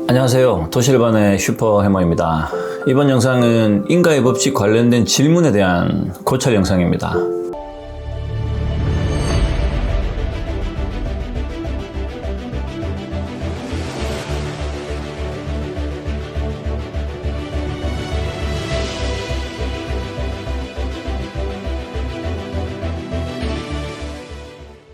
안녕하세요. 도실반의 슈퍼해머입니다. 이번 영상은 인가의 법칙 관련된 질문에 대한 고찰 영상입니다.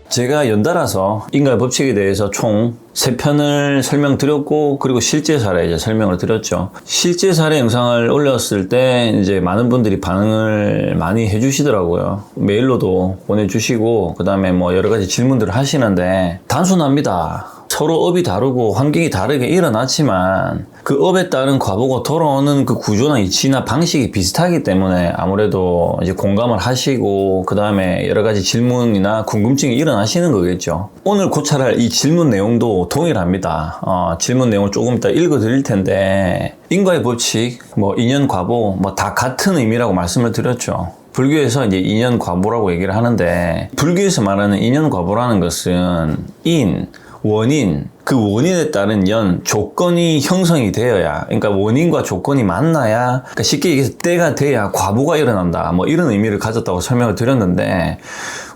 제가 연달아서 인가의 법칙에 대해서 총 3편을 설명드렸고, 그리고 실제 사례 이제 설명을 드렸죠. 실제 사례 영상을 올렸을 때 이제 많은 분들이 반응을 많이 해주시더라고요. 메일로도 보내주시고, 그 다음에 뭐 여러 가지 질문들을 하시는데, 단순합니다. 서로 업이 다르고 환경이 다르게 일어났지만 그 업에 따른 과보가 돌아오는 그 구조나 이치나 방식이 비슷하기 때문에 아무래도 이제 공감을 하시고, 그 다음에 여러 가지 질문이나 궁금증이 일어나시는 거겠죠. 오늘 고찰할 이 질문 내용도 동일합니다. 질문 내용을 조금 이따 읽어 드릴 텐데, 인과의 법칙, 뭐 인연 과보, 뭐 다 같은 의미라고 말씀을 드렸죠. 불교에서 이제 인연 과보라고 얘기를 하는데, 불교에서 말하는 인연 과보라는 것은 원인, 그 원인에 따른 조건이 형성이 되어야, 그러니까 원인과 조건이 만나야, 그러니까 쉽게 얘기해서 때가 돼야 과보가 일어난다, 뭐 이런 의미를 가졌다고 설명을 드렸는데,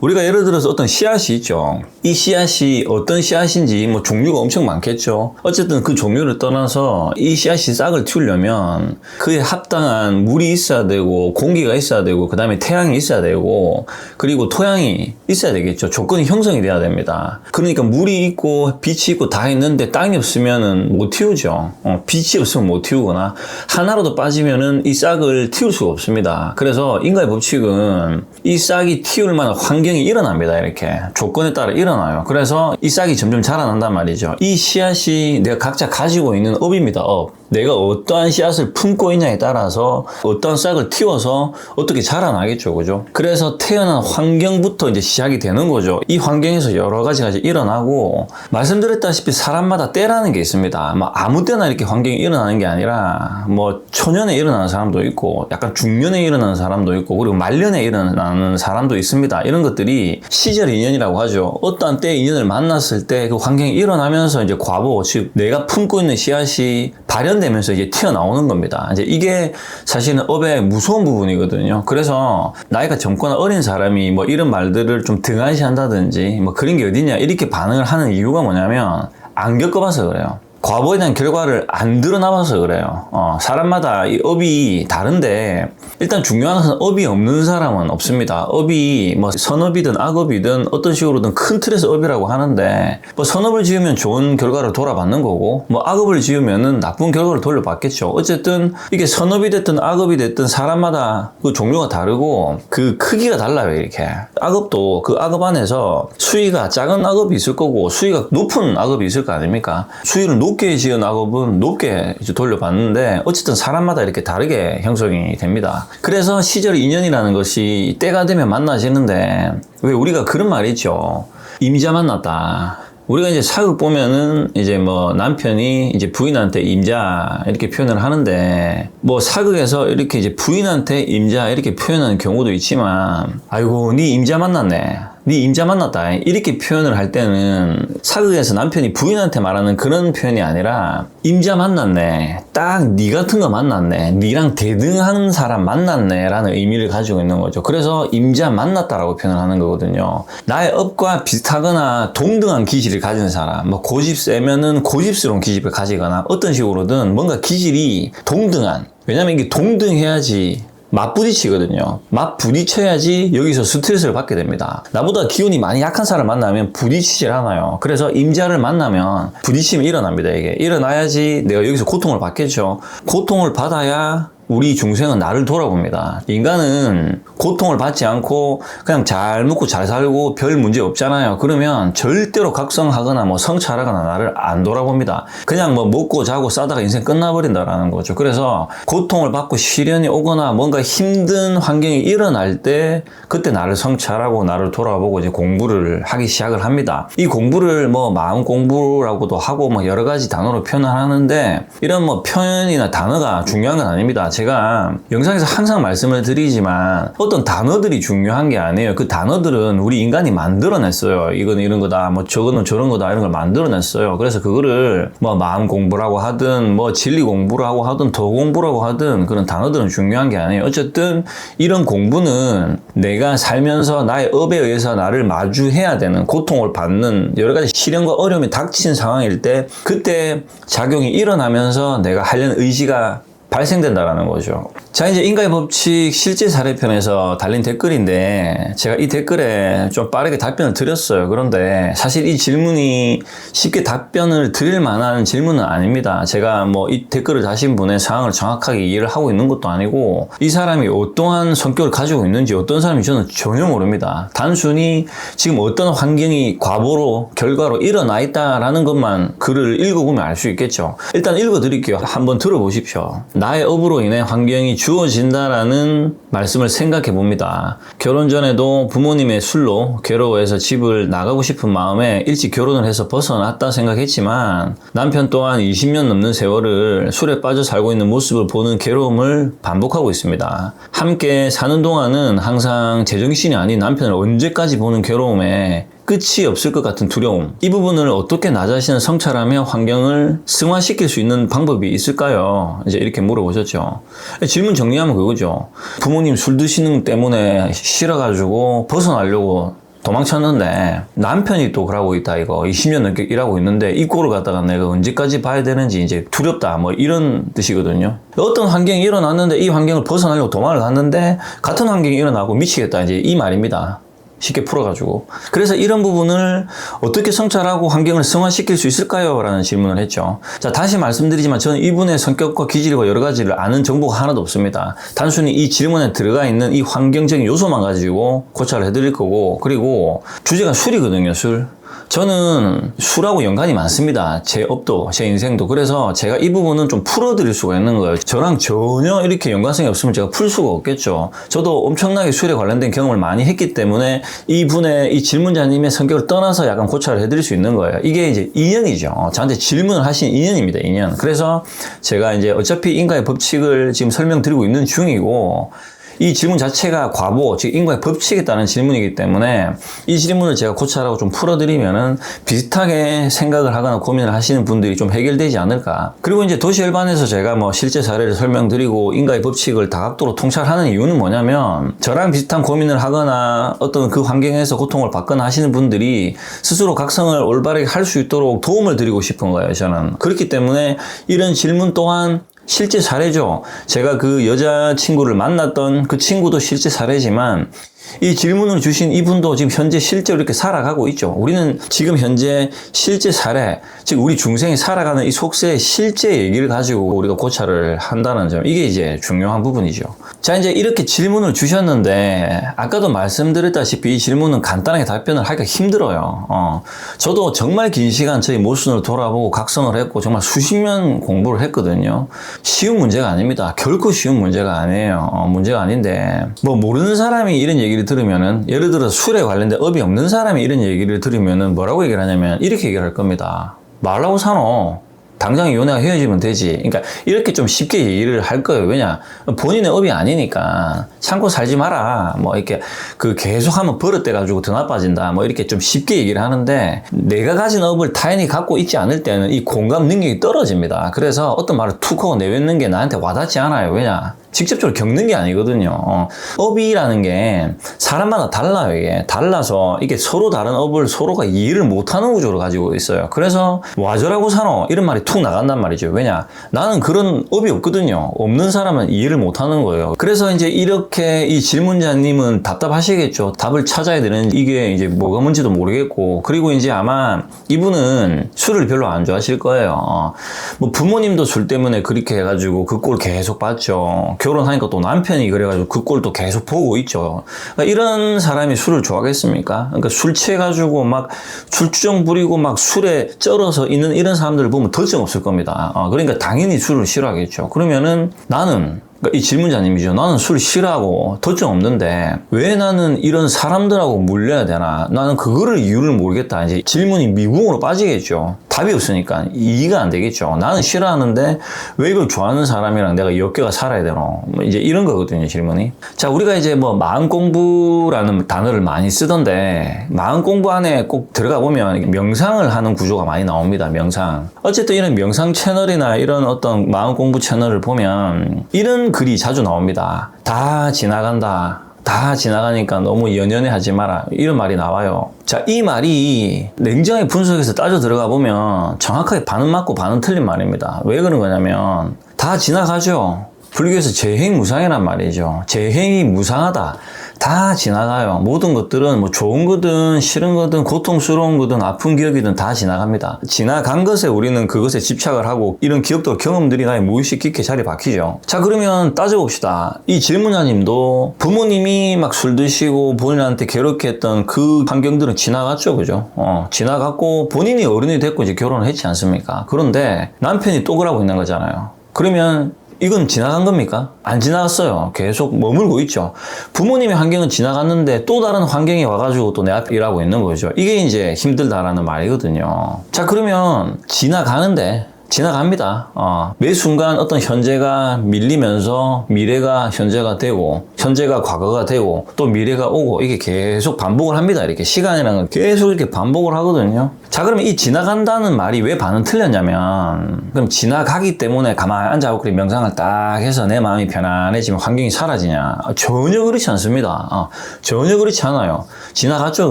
우리가 예를 들어서 어떤 씨앗이 있죠. 이 씨앗이 어떤 씨앗인지 뭐 종류가 엄청 많겠죠. 어쨌든 그 종류를 떠나서 이 씨앗이 싹을 틔우려면 그에 합당한 물이 있어야 되고, 공기가 있어야 되고, 그 다음에 태양이 있어야 되고, 그리고 토양이 있어야 되겠죠. 조건이 형성이 돼야 됩니다. 그러니까 물이 있고 빛이 있고 다 있는데 땅이 없으면은 못 틔우죠. 빛이 없으면 못 틔우거나 하나라도 빠지면은 이 싹을 틔울 수가 없습니다. 그래서 인과의 법칙은 이 싹이 틔울 만한 환경이 일어납니다. 이렇게 조건에 따라 일어나요. 그래서 이 싹이 점점 자라난단 말이죠. 이 씨앗이 내가 각자 가지고 있는 업입니다. 내가 어떠한 씨앗을 품고 있냐에 따라서 어떠한 싹을 틔워서 어떻게 자라나겠죠. 그죠? 그래서 태어난 환경부터 이제 시작이 되는 거죠. 이 환경에서 여러 가지가 이제 일어나고, 말씀드렸다시피 사람마다 때라는 게 있습니다. 아무 때나 이렇게 환경이 일어나는 게 아니라, 뭐 초년에 일어나는 사람도 있고, 약간 중년에 일어나는 사람도 있고, 그리고 말년에 일어나는 사람도 있습니다. 이런 것들이 시절 인연이라고 하죠. 어떠한 때의 인연을 만났을 때 그 환경이 일어나면서 이제 과보, 즉 내가 품고 있는 씨앗이 발현되면서 이제 튀어나오는 겁니다. 이제 이게 사실은 업의 무서운 부분이거든요. 그래서 나이가 젊거나 어린 사람이 뭐 이런 말들을 좀 등한시한다든지 뭐 그런 게 어디냐 이렇게 반응을 하는 이유가 뭐냐면, 안 겪어봐서 그래요. 과보에 대한 결과를 안 드러나봐서 그래요. 사람마다 이 업이 다른데, 일단 중요한 것은 업이 없는 사람은 없습니다. 업이 뭐 선업이든 악업이든 어떤 식으로든 큰 틀에서 업이라고 하는데, 뭐 선업을 지으면 좋은 결과를 돌아받는 거고, 뭐 악업을 지으면은 나쁜 결과를 돌려받겠죠. 어쨌든 이게 선업이 됐든 악업이 됐든 사람마다 그 종류가 다르고 그 크기가 달라요. 이렇게 악업도 그 악업 안에서 수위가 작은 악업이 있을 거고 수위가 높은 악업이 있을 거 아닙니까? 수위를 높게 지은 악업은 높게 이제 돌려받는데, 어쨌든 사람마다 이렇게 다르게 형성이 됩니다. 그래서 시절 인연이라는 것이 때가 되면 만나지는데, 왜 우리가 그런 말이 있죠. 임자 만났다. 우리가 이제 사극 보면은 이제 뭐 남편이 이제 부인한테 임자 이렇게 표현을 하는데, 뭐 사극에서 이렇게 이제 부인한테 임자 이렇게 표현하는 경우도 있지만, 아이고 네 임자 만났네, 네 임자 만났다 이렇게 표현을 할 때는 사극에서 남편이 부인한테 말하는 그런 표현이 아니라, 임자 만났네, 딱 네 같은 거 만났네, 네랑 대등한 사람 만났네 라는 의미를 가지고 있는 거죠. 그래서 임자 만났다라고 표현을 하는 거거든요. 나의 업과 비슷하거나 동등한 기질을 가진 사람, 뭐 고집 세면은 고집스러운 기질을 가지거나 어떤 식으로든 뭔가 기질이 동등한, 왜냐면 이게 동등해야지 맞부딪히거든요. 맞부딪혀야지 여기서 스트레스를 받게 됩니다. 나보다 기운이 많이 약한 사람을 만나면 부딪히질 않아요. 그래서 임자를 만나면 부딪힘이 일어납니다. 이게 일어나야지 내가 여기서 고통을 받겠죠. 고통을 받아야 우리 중생은 나를 돌아봅니다. 인간은 고통을 받지 않고 그냥 잘 먹고 잘 살고 별 문제 없잖아요. 그러면 절대로 각성하거나 뭐 성찰하거나 나를 안 돌아봅니다. 그냥 뭐 먹고 자고 싸다가 인생 끝나버린다라는 거죠. 그래서 고통을 받고 시련이 오거나 뭔가 힘든 환경이 일어날 때, 그때 나를 성찰하고 나를 돌아보고 이제 공부를 하기 시작을 합니다. 이 공부를 뭐 마음 공부라고도 하고 뭐 여러 가지 단어로 표현을 하는데, 이런 뭐 표현이나 단어가 중요한 건 아닙니다. 제가 영상에서 항상 말씀을 드리지만 어떤 단어들이 중요한 게 아니에요. 그 단어들은 우리 인간이 만들어냈어요. 이거는 이런 거다, 뭐 저거는 저런 거다, 이런 걸 만들어냈어요. 그래서 그거를 뭐 마음 공부라고 하든 뭐 진리 공부라고 하든 더 공부라고 하든 그런 단어들은 중요한 게 아니에요. 어쨌든 이런 공부는 내가 살면서 나의 업에 의해서 나를 마주해야 되는, 고통을 받는 여러 가지 시련과 어려움이 닥친 상황일 때 그때 작용이 일어나면서 내가 하려는 의지가 발생된다라는 거죠. 자, 이제 인과의 법칙 실제 사례편에서 달린 댓글인데 제가 이 댓글에 좀 빠르게 답변을 드렸어요. 그런데 사실 이 질문이 쉽게 답변을 드릴 만한 질문은 아닙니다. 제가 뭐 이 댓글을 다신 분의 상황을 정확하게 이해를 하고 있는 것도 아니고 이 사람이 어떠한 성격을 가지고 있는지 어떤 사람인지 저는 전혀 모릅니다. 단순히 지금 어떤 환경이 과보로 결과로 일어나 있다라는 것만 글을 읽어보면 알 수 있겠죠. 일단 읽어드릴게요. 한번 들어보십시오. 나의 업으로 인해 환경이 주어진다라는 말씀을 생각해 봅니다. 결혼 전에도 부모님의 술로 괴로워해서 집을 나가고 싶은 마음에 일찍 결혼을 해서 벗어났다 생각했지만 남편 또한 20년 넘는 세월을 술에 빠져 살고 있는 모습을 보는 괴로움을 반복하고 있습니다. 함께 사는 동안은 항상 제정신이 아닌 남편을 언제까지 보는 괴로움에 끝이 없을 것 같은 두려움. 이 부분을 어떻게 나 자신을 성찰하며 환경을 승화시킬 수 있는 방법이 있을까요? 이제 이렇게 물어보셨죠. 질문 정리하면 그거죠. 부모님 술 드시는 것 때문에 싫어가지고 벗어나려고 도망쳤는데 남편이 또 그러고 있다, 이거 20년 넘게 일하고 있는데 이 꼴을 갖다가 내가 언제까지 봐야 되는지 이제 두렵다, 뭐 이런 뜻이거든요. 어떤 환경이 일어났는데 이 환경을 벗어나려고 도망을 갔는데 같은 환경이 일어나고 미치겠다, 이제 이 말입니다. 쉽게 풀어가지고. 그래서 이런 부분을 어떻게 성찰하고 환경을 승화시킬 수 있을까요? 라는 질문을 했죠. 자, 다시 말씀드리지만 저는 이분의 성격과 기질과 여러 가지를 아는 정보가 하나도 없습니다. 단순히 이 질문에 들어가 있는 이 환경적인 요소만 가지고 고찰을 해드릴 거고, 그리고 주제가 술이거든요, 술. 저는 술하고 연관이 많습니다. 제 업도, 제 인생도. 그래서 제가 이 부분은 좀 풀어드릴 수가 있는 거예요. 저랑 전혀 이렇게 연관성이 없으면 제가 풀 수가 없겠죠. 저도 엄청나게 술에 관련된 경험을 많이 했기 때문에 이분의 이 질문자님의 성격을 떠나서 약간 고찰을 해드릴 수 있는 거예요. 이게 이제 인연이죠. 저한테 질문을 하신 인연입니다, 인연. 그래서 제가 이제 어차피 인과의 법칙을 지금 설명드리고 있는 중이고, 이 질문 자체가 과보, 즉 인과의 법칙에 따른 질문이기 때문에 이 질문을 제가 고찰하고 좀 풀어드리면은 비슷하게 생각을 하거나 고민을 하시는 분들이 좀 해결되지 않을까. 그리고 이제 도시열반에서 제가 뭐 실제 사례를 설명드리고 인과의 법칙을 다각도로 통찰하는 이유는 뭐냐면, 저랑 비슷한 고민을 하거나 어떤 그 환경에서 고통을 받거나 하시는 분들이 스스로 각성을 올바르게 할 수 있도록 도움을 드리고 싶은 거예요, 저는. 그렇기 때문에 이런 질문 또한 실제 사례죠. 제가 그 여자친구를 만났던 그 친구도 실제 사례지만 이 질문을 주신 이분도 지금 현재 실제로 이렇게 살아가고 있죠. 우리는 지금 현재 실제 사례, 즉 우리 중생이 살아가는 이 속세의 실제 얘기를 가지고 우리가 고찰을 한다는 점, 이게 이제 중요한 부분이죠. 자, 이제 이렇게 질문을 주셨는데 아까도 말씀드렸다시피 이 질문은 간단하게 답변을 하기가 힘들어요. 저도 정말 긴 시간 저희 모순을 돌아보고 각성을 했고 정말 수십 년 공부를 했거든요. 쉬운 문제가 아닙니다. 결코 쉬운 문제가 아니에요. 문제가 아닌데 뭐 모르는 사람이 이런 얘기를 들으면은, 예를 들어 술에 관련된 업이 없는 사람이 이런 얘기를 들으면은 뭐라고 얘기를 하냐면 이렇게 얘기를 할 겁니다. 말라고 사노? 당장 이혼해가 헤어지면 되지. 그러니까 이렇게 좀 쉽게 얘기를 할 거예요. 왜냐? 본인의 업이 아니니까 참고 살지 마라. 뭐 이렇게 그 계속하면 버릇돼가지고 더 나빠진다. 뭐 이렇게 좀 쉽게 얘기를 하는데, 내가 가진 업을 타인이 갖고 있지 않을 때는 이 공감 능력이 떨어집니다. 그래서 어떤 말을 툭 하고 내뱉는 게 나한테 와닿지 않아요. 왜냐? 직접적으로 겪는 게 아니거든요. 업이라는 게 사람마다 달라요. 이게 달라서 이게 서로 다른 업을 서로가 이해를 못하는 구조를 가지고 있어요. 그래서 와저라고 사노? 이런 말이 툭 나간단 말이죠. 왜냐? 나는 그런 업이 없거든요. 없는 사람은 이해를 못하는 거예요. 그래서 이제 이렇게 이 질문자님은 답답하시겠죠. 답을 찾아야 되는, 이게 이제 뭐가 뭔지도 모르겠고, 그리고 이제 아마 이분은 술을 별로 안 좋아하실 거예요. 뭐 부모님도 술 때문에 그렇게 해가지고 그 꼴 계속 봤죠. 결혼하니까 또 남편이 그래가지고 그 꼴도 계속 보고 있죠. 그러니까 이런 사람이 술을 좋아하겠습니까? 그러니까 술 취해가지고 막 술주정 부리고 막 술에 쩔어서 있는 이런 사람들을 보면 덧정 없을 겁니다. 그러니까 당연히 술을 싫어하겠죠. 그러면은 나는, 그러니까 이 질문자님이죠. 나는 술 싫어하고 덧정 없는데 왜 나는 이런 사람들하고 물려야 되나? 나는 그거를 이유를 모르겠다. 이제 질문이 미궁으로 빠지겠죠. 답이 없으니까 이해가 안 되겠죠. 나는 싫어하는데 왜 이걸 좋아하는 사람이랑 내가 엮여가 살아야 되노? 뭐 이제 이런 거거든요, 질문이. 자, 우리가 이제 뭐 마음 공부라는 단어를 많이 쓰던데 마음 공부 안에 꼭 들어가 보면 명상을 하는 구조가 많이 나옵니다. 명상. 어쨌든 이런 명상 채널이나 이런 어떤 마음 공부 채널을 보면 이런 글이 자주 나옵니다. 다 지나간다. 다 지나가니까 너무 연연해 하지 마라. 이런 말이 나와요. 자, 이 말이 냉정하게 분석해서 따져 들어가 보면 정확하게 반은 맞고 반은 틀린 말입니다. 왜 그런 거냐면 다 지나가죠. 불교에서 재행무상이란 말이죠. 재행이 무상하다. 다 지나가요. 모든 것들은 뭐 좋은 거든 싫은 거든 고통스러운 거든 아픈 기억이든 다 지나갑니다. 지나간 것에 우리는 그것에 집착을 하고 이런 기억도 경험들이 나의 무의식 깊게 자리 박히죠. 자, 그러면 따져봅시다. 이 질문자님도 부모님이 막 술 드시고 본인한테 괴롭게 했던 그 환경들은 지나갔죠. 그죠? 지나갔고 본인이 어른이 됐고 이제 결혼을 했지 않습니까? 그런데 남편이 또 그러고 있는 거잖아요. 그러면 이건 지나간 겁니까? 안 지나갔어요. 계속 머물고 있죠. 부모님의 환경은 지나갔는데 또 다른 환경이 와가지고 또 내 앞에 일하고 있는 거죠. 이게 이제 힘들다라는 말이거든요. 자, 그러면 지나가는데 지나갑니다. 매 순간 어떤 현재가 밀리면서 미래가 현재가 되고 현재가 과거가 되고 또 미래가 오고 이게 계속 반복을 합니다. 이렇게 시간이라는 건 계속 이렇게 반복을 하거든요. 자, 그러면 이 지나간다는 말이 왜 반은 틀렸냐면 그럼 지나가기 때문에 가만히 앉아갖고 명상을 딱 해서 내 마음이 편안해지면 환경이 사라지냐? 전혀 그렇지 않습니다. 전혀 그렇지 않아요. 지나갔죠.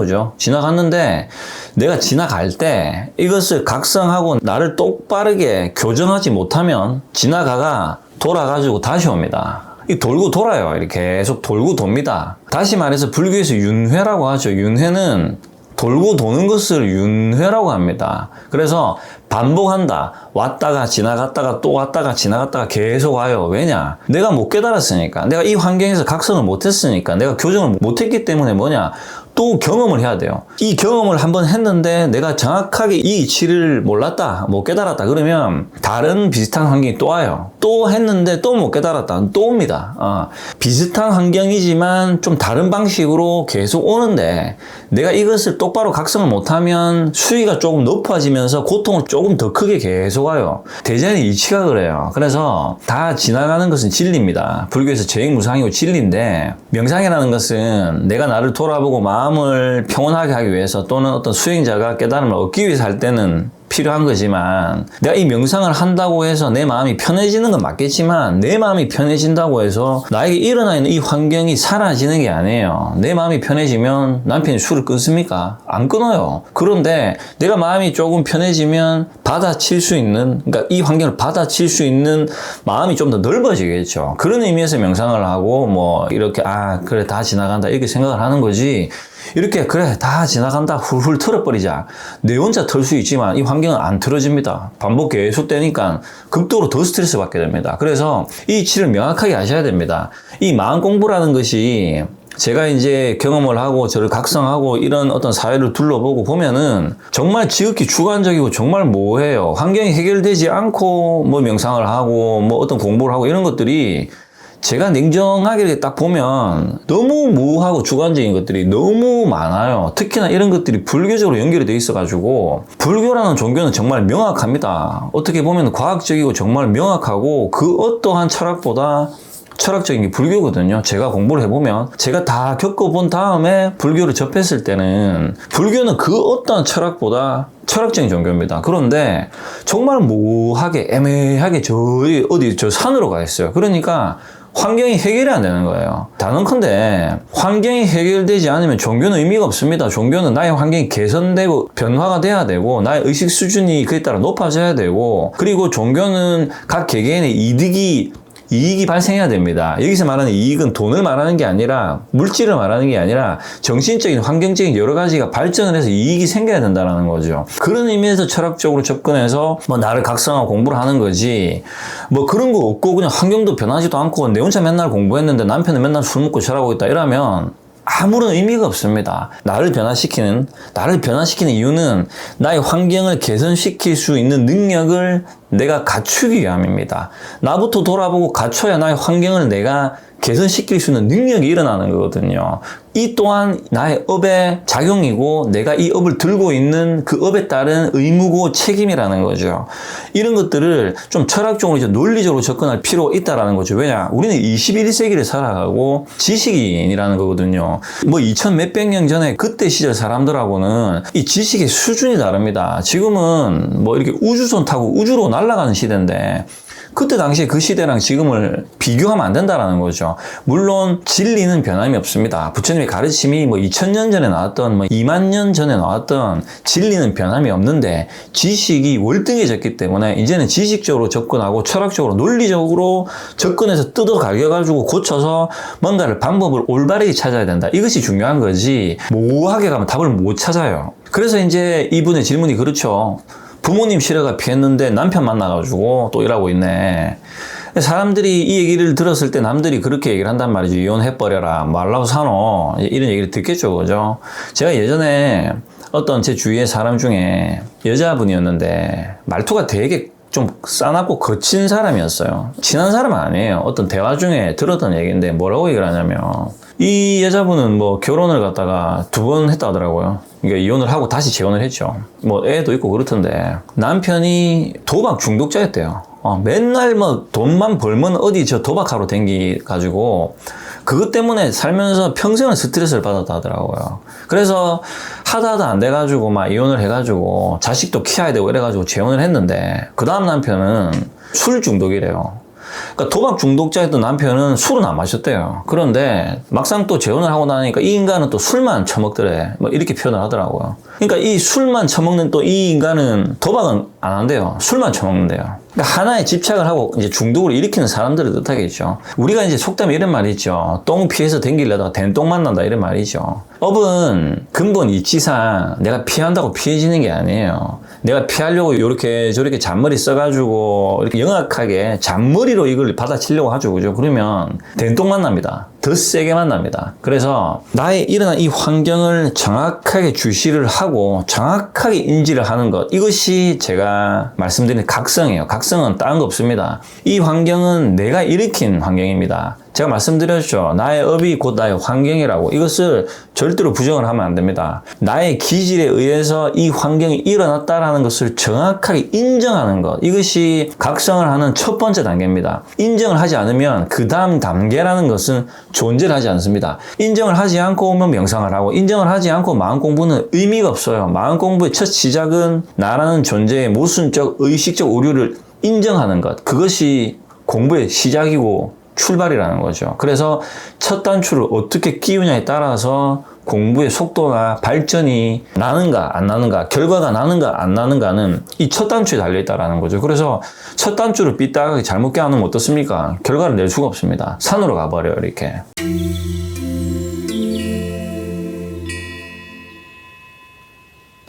그죠? 지나갔는데 내가 지나갈 때 이것을 각성하고 나를 똑바르게 교정하지 못하면 지나가가 돌아가지고 다시 옵니다. 이 돌고 돌아요. 이렇게 계속 돌고 돕니다. 다시 말해서 불교에서 윤회라고 하죠. 윤회는 돌고 도는 것을 윤회라고 합니다. 그래서 반복한다. 왔다가 지나갔다가 또 왔다가 지나갔다가 계속 와요. 왜냐? 내가 못 깨달았으니까. 내가 이 환경에서 각성을 못했으니까. 내가 교정을 못했기 때문에 뭐냐? 또 경험을 해야 돼요. 이 경험을 한번 했는데 내가 정확하게 이 이치를 몰랐다, 못 깨달았다 그러면 다른 비슷한 환경이 또 와요. 또 했는데 또 못 깨달았다, 또 옵니다. 비슷한 환경이지만 좀 다른 방식으로 계속 오는데 내가 이것을 똑바로 각성을 못하면 수위가 조금 높아지면서 고통을 조금 더 크게 계속 와요. 대전의 이치가 그래요. 그래서 다 지나가는 것은 진리입니다. 불교에서 재행무상이고 진리인데 명상이라는 것은 내가 나를 돌아보고 마음을 평온하게 하기 위해서 또는 어떤 수행자가 깨달음을 얻기 위해서 할 때는 필요한 거지만 내가 이 명상을 한다고 해서 내 마음이 편해지는 건 맞겠지만 내 마음이 편해진다고 해서 나에게 일어나 있는 이 환경이 사라지는 게 아니에요. 내 마음이 편해지면 남편이 술을 끊습니까? 안 끊어요. 그런데 내가 마음이 조금 편해지면 받아칠 수 있는, 그러니까 이 환경을 받아칠 수 있는 마음이 좀 더 넓어지겠죠. 그런 의미에서 명상을 하고 뭐 이렇게 그래 다 지나간다 이렇게 생각을 하는 거지. 이렇게 그래 다 지나간다 훌훌 털어버리자 내 혼자 털 수 있지만 이 환경은 안 틀어집니다. 반복 계속되니까 극도로 더 스트레스 받게 됩니다. 그래서 이 이치를 명확하게 아셔야 됩니다. 이 마음 공부라는 것이 제가 이제 경험을 하고 저를 각성하고 이런 어떤 사회를 둘러보고 보면은 정말 지극히 주관적이고 정말 모호해요. 환경이 해결되지 않고 뭐 명상을 하고 뭐 어떤 공부를 하고 이런 것들이 제가 냉정하게 딱 보면 너무 모호하고 주관적인 것들이 너무 많아요. 특히나 이런 것들이 불교적으로 연결이 돼 있어가지고 불교라는 종교는 정말 명확합니다. 어떻게 보면 과학적이고 정말 명확하고 그 어떠한 철학보다 철학적인 게 불교거든요. 제가 공부를 해보면 제가 다 겪어본 다음에 불교를 접했을 때는 불교는 그 어떠한 철학보다 철학적인 종교입니다. 그런데 정말 모호하게 애매하게 저 산으로 가 있어요. 그러니까 환경이 해결이 안 되는 거예요. 단언컨대 환경이 해결되지 않으면 종교는 의미가 없습니다. 종교는 나의 환경이 개선되고 변화가 돼야 되고 나의 의식 수준이 그에 따라 높아져야 되고 그리고 종교는 각 개개인의 이익이 발생해야 됩니다. 여기서 말하는 이익은 돈을 말하는 게 아니라 물질을 말하는 게 아니라 정신적인 환경적인 여러 가지가 발전을 해서 이익이 생겨야 된다는 거죠. 그런 의미에서 철학적으로 접근해서 뭐 나를 각성하고 공부를 하는 거지 뭐 그런 거 없고 그냥 환경도 변하지도 않고 내 혼자 맨날 공부했는데 남편은 맨날 술 먹고 절하고 있다 이러면 아무런 의미가 없습니다. 나를 변화시키는 이유는 나의 환경을 개선시킬 수 있는 능력을 내가 갖추기 위함입니다. 나부터 돌아보고 갖춰야 나의 환경을 내가 개선시킬 수 있는 능력이 일어나는 거거든요. 이 또한 나의 업의 작용이고 내가 이 업을 들고 있는 그 업에 따른 의무고 책임이라는 거죠. 이런 것들을 좀 철학적으로 이제 논리적으로 접근할 필요가 있다라는 거죠. 왜냐? 우리는 21세기를 살아가고 지식인이라는 거거든요. 뭐 2000 몇백 년 전에 그때 시절 사람들하고는 이 지식의 수준이 다릅니다. 지금은 뭐 이렇게 우주선 타고 우주로 날아가는 시대인데 그때 당시에 그 시대랑 지금을 비교하면 안 된다라는 거죠. 물론 진리는 변함이 없습니다. 부처님의 가르침이 뭐 2000년 전에 나왔던 뭐 2만 년 전에 나왔던 진리는 변함이 없는데 지식이 월등해졌기 때문에 이제는 지식적으로 접근하고 철학적으로 논리적으로 접근해서 뜯어 갈겨가지고 고쳐서 뭔가를 방법을 올바르게 찾아야 된다. 이것이 중요한 거지 모호하게 가면 답을 못 찾아요. 그래서 이제 이분의 질문이 그렇죠. 부모님 실화가 피했는데 남편 만나가지고 또 일하고 있네. 사람들이 이 얘기를 들었을 때 남들이 그렇게 얘기를 한단 말이죠. 이혼해버려라. 말라고 사노. 이런 얘기를 듣겠죠. 그죠? 제가 예전에 어떤 제 주위의 사람 중에 여자분이었는데 말투가 되게 좀 싸납고 거친 사람이었어요. 친한 사람은 아니에요. 어떤 대화 중에 들었던 얘기인데 뭐라고 얘기를 하냐면 이 여자분은 뭐 결혼을 갖다가 2번 했다 하더라고요. 그러니까 이혼을 하고 다시 재혼을 했죠. 뭐 애도 있고 그렇던데 남편이 도박 중독자였대요. 맨날 뭐 돈만 벌면 어디 저 도박하러 댕기가지고 그것 때문에 살면서 평생을 스트레스를 받았다 하더라고요. 그래서 하다 안 돼가지고 막 이혼을 해가지고 자식도 키워야 되고 이래가지고 재혼을 했는데 그 다음 남편은 술 중독이래요. 그러니까 도박 중독자였던 남편은 술은 안 마셨대요. 그런데 막상 또 재혼을 하고 나니까 이 인간은 또 술만 처먹더래. 뭐 이렇게 표현을 하더라고요. 그러니까 이 술만 처먹는 또 이 인간은 도박은 안 한대요. 술만 처먹는데요. 그러니까 하나에 집착을 하고 이제 중독을 일으키는 사람들을 뜻하겠죠. 우리가 이제 속담에 이런 말이 있죠. 똥 피해서 댕기려다가 된똥 만난다 이런 말이죠. 업은 근본 이치상 내가 피한다고 피해지는 게 아니에요. 내가 피하려고 이렇게 저렇게 잔머리 써가지고 이렇게 영악하게 잔머리로 이걸 받아치려고 하죠. 그죠? 그러면 된똥 만납니다. 더 세게 만납니다. 그래서 나의 일어난 이 환경을 정확하게 주시를 하고 정확하게 인지를 하는 것, 이것이 제가 말씀드린 각성이에요. 각성은 다른 거 없습니다. 이 환경은 내가 일으킨 환경입니다. 제가 말씀드렸죠. 나의 업이 곧 나의 환경이라고. 이것을 절대로 부정을 하면 안 됩니다. 나의 기질에 의해서 이 환경이 일어났다라는 것을 정확하게 인정하는 것. 이것이 각성을 하는 첫 번째 단계입니다. 인정을 하지 않으면 그 다음 단계라는 것은 존재를 하지 않습니다. 인정을 하지 않고 오면 명상을 하고 인정을 하지 않고 마음 공부는 의미가 없어요. 마음 공부의 첫 시작은 나라는 존재의 모순적 의식적 오류를 인정하는 것. 그것이 공부의 시작이고 출발이라는 거죠. 그래서 첫 단추를 어떻게 끼우냐에 따라서 공부의 속도나 발전이 나는가 안 나는가, 결과가 나는가 안 나는가는 이 첫 단추에 달려있다는 거죠. 그래서 첫 단추를 삐딱하게 잘못 껴안으면 어떻습니까? 결과를 낼 수가 없습니다. 산으로 가버려요, 이렇게.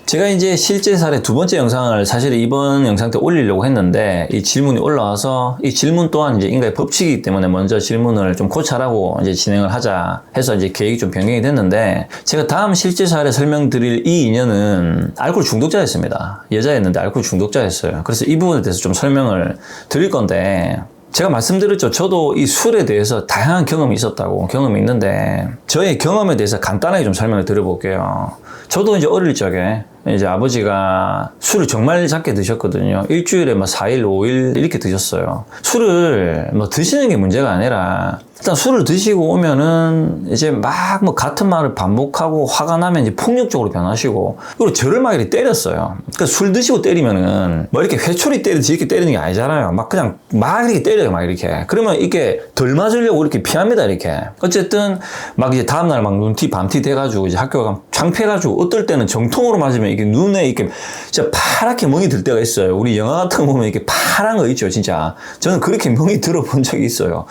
제가 이제 실제 사례 2번째 영상을 사실 이번 영상 때 올리려고 했는데 이 질문이 올라와서 이 질문 또한 이제 인간의 법칙이기 때문에 먼저 질문을 좀 고찰하고 이제 진행을 하자 해서 이제 계획이 좀 변경이 됐는데 제가 다음 실제 사례 설명드릴 이 인연은 알코올 중독자였습니다. 여자였는데 알코올 중독자였어요. 그래서 이 부분에 대해서 좀 설명을 드릴 건데 제가 말씀드렸죠. 저도 이 술에 대해서 다양한 경험이 있었다고 경험이 있는데 저의 경험에 대해서 간단하게 좀 설명을 드려볼게요. 저도 이제 어릴 적에 이제 아버지가 술을 정말 작게 드셨거든요. 일주일에 뭐 4일, 5일 이렇게 드셨어요. 술을 뭐 드시는 게 문제가 아니라 일단 술을 드시고 오면은 이제 막 뭐 같은 말을 반복하고 화가 나면 이제 폭력적으로 변하시고 그리고 저를 막 이렇게 때렸어요. 그러니까 술 드시고 때리면은 뭐 이렇게 회초리 때리듯이 이렇게 때리는 게 아니잖아요. 막 그냥 막 이렇게 때려요. 막 이렇게. 그러면 이렇게 덜 맞으려고 이렇게 피합니다. 이렇게. 어쨌든 막 이제 다음날 막 눈티 밤티 돼가지고 이제 학교 가면 창피해가지고 어떨 때는 정통으로 맞으면 이게 눈에 이렇게 진짜 파랗게 멍이 들 때가 있어요. 우리 영화 같은 거 보면 이렇게 파란 거 있죠. 진짜. 저는 그렇게 멍이 들어본 적이 있어요.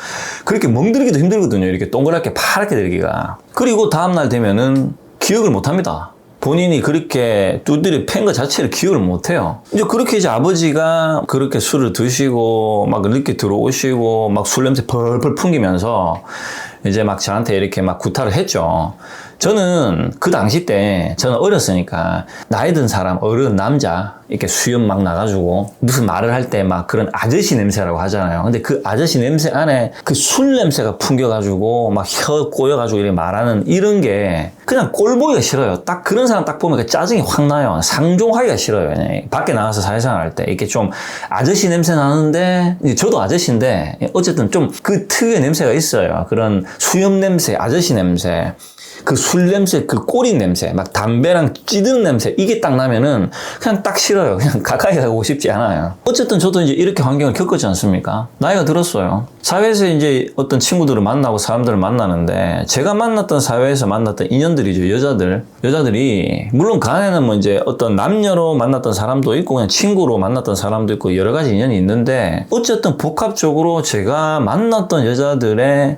그렇게 멍들기도 힘들거든요. 이렇게 동그랗게 파랗게 들기가. 그리고 다음날 되면은 기억을 못 합니다. 본인이 그렇게 두드려 팬 것 자체를 기억을 못 해요. 이제 그렇게 이제 아버지가 그렇게 술을 드시고 막 늦게 들어오시고 막 술 냄새 펄펄 풍기면서 이제 막 저한테 이렇게 막 구타를 했죠. 저는 그 당시 때 저는 어렸으니까 나이 든 사람, 어른 남자 이렇게 수염 막 나가지고 무슨 말을 할 때 막 그런 아저씨 냄새라고 하잖아요. 근데 그 아저씨 냄새 안에 그 술 냄새가 풍겨가지고 막 혀 꼬여가지고 이렇게 말하는 이런 게 그냥 꼴 보기가 싫어요. 딱 그런 사람 딱 보면 그 짜증이 확 나요. 상종하기가 싫어요. 그냥 밖에 나가서 사회생활 할 때 이렇게 좀 아저씨 냄새 나는데 저도 아저씨인데 어쨌든 좀 그 특유의 냄새가 있어요. 그런 수염 냄새, 아저씨 냄새. 그 술 냄새, 그 꼬린 냄새, 막 담배랑 찌드는 냄새, 이게 딱 나면은 그냥 딱 싫어요. 그냥 가까이 가고 싶지 않아요. 어쨌든 저도 이제 이렇게 환경을 겪었지 않습니까? 나이가 들었어요. 사회에서 이제 어떤 친구들을 만나고 사람들을 만나는데, 제가 만났던 사회에서 만났던 인연들이죠. 여자들이, 물론 그 안에는 뭐 이제 어떤 남녀로 만났던 사람도 있고, 그냥 친구로 만났던 사람도 있고, 여러 가지 인연이 있는데, 어쨌든 복합적으로 제가 만났던 여자들의,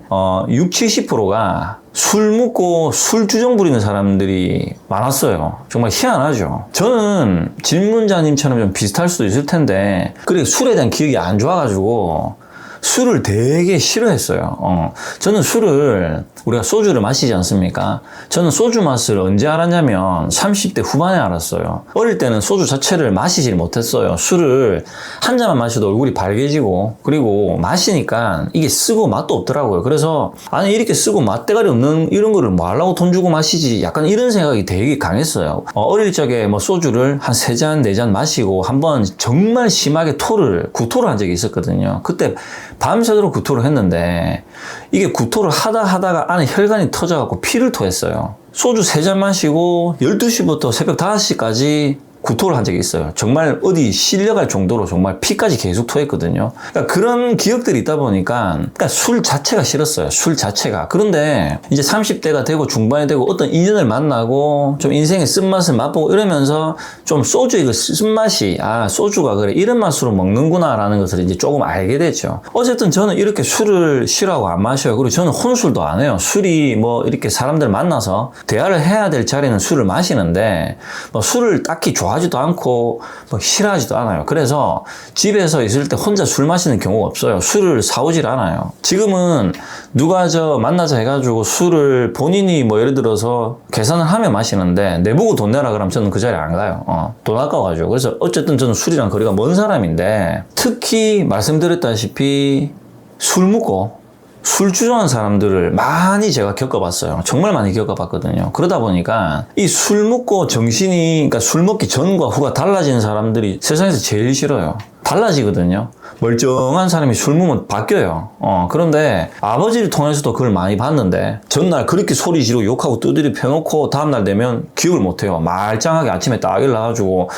60, 70%가 술 먹고 술 주정 부리는 사람들이 많았어요. 정말 희한하죠. 저는 질문자님처럼 좀 비슷할 수도 있을 텐데, 그래 술에 대한 기억이 안 좋아가지고 술을 되게 싫어했어요. 저는 술을, 우리가 소주를 마시지 않습니까? 저는 소주 맛을 언제 알았냐면 30대 후반에 알았어요. 어릴 때는 소주 자체를 마시질 못했어요. 술을 한 잔만 마셔도 얼굴이 밝아지고, 그리고 마시니까 이게 쓰고 맛도 없더라고요. 그래서 아니 이렇게 쓰고 맛대가리 없는 이런 거를 뭐 하려고 돈 주고 마시지, 약간 이런 생각이 되게 강했어요. 어릴 적에 뭐 소주를 한 3잔, 4잔 마시고 한번 정말 심하게 구토를 한 적이 있었거든요. 그때 밤새도록 구토를 했는데, 이게 구토를 하다가 안에 혈관이 터져갖고 피를 토했어요. 소주 3잔 마시고 12시부터 새벽 5시까지 구토를 한 적이 있어요. 정말 어디 실려갈 정도로 정말 피까지 계속 토했거든요. 그러니까 그런 기억들이 있다 보니까, 그러니까 술 자체가 싫었어요. 술 자체가. 그런데 이제 30대가 되고 중반이 되고 어떤 인연을 만나고 좀 인생의 쓴맛을 맛보고 이러면서 좀 소주의 그 쓴맛이, 소주가 그래 이런 맛으로 먹는구나 라는 것을 이제 조금 알게 됐죠. 어쨌든 저는 이렇게 술을 싫어하고 안 마셔요. 그리고 저는 혼술도 안 해요. 술이 뭐 이렇게 사람들 만나서 대화를 해야 될 자리는 술을 마시는데, 뭐 술을 딱히 좋아하지도 않고 뭐 싫어하지도 않아요. 그래서 집에서 있을 때 혼자 술 마시는 경우가 없어요. 술을 사오질 않아요. 지금은 누가 만나자 해가지고 술을 본인이 뭐 예를 들어서 계산을 하며 마시는데, 내보고 돈 내라 그러면 저는 그 자리에 안 가요. 돈 아까워가지고. 그래서 어쨌든 저는 술이랑 거리가 먼 사람인데, 특히 말씀드렸다시피 술 먹고 술 주정한 사람들을 많이 제가 겪어봤어요. 정말 많이 겪어봤거든요. 그러다 보니까 이 술 먹고 그러니까 술 먹기 전과 후가 달라지는 사람들이 세상에서 제일 싫어요. 달라지거든요. 멀쩡한 사람이 술 먹으면 바뀌어요. 그런데 아버지를 통해서도 그걸 많이 봤는데, 전날 그렇게 소리 지르고 욕하고 두드려 펴놓고 다음날 되면 기억을 못해요. 말짱하게 아침에 딱 일어나가지고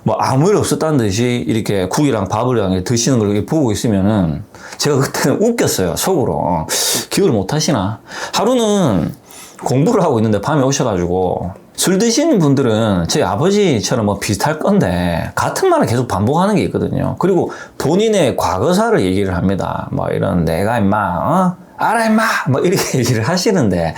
뭐 아무 일 없었다는 듯이 이렇게 국이랑 밥을 드시는 걸 이렇게 보고 있으면은, 제가 그때는 웃겼어요. 속으로. 기억을 못 하시나? 하루는 공부를 하고 있는데 밤에 오셔가지고, 술 드시는 분들은 저희 아버지처럼 뭐 비슷할 건데 같은 말을 계속 반복하는 게 있거든요. 그리고 본인의 과거사를 얘기를 합니다. 뭐 이런, 내가 임마 알아 임마 뭐 이렇게 얘기를 하시는데,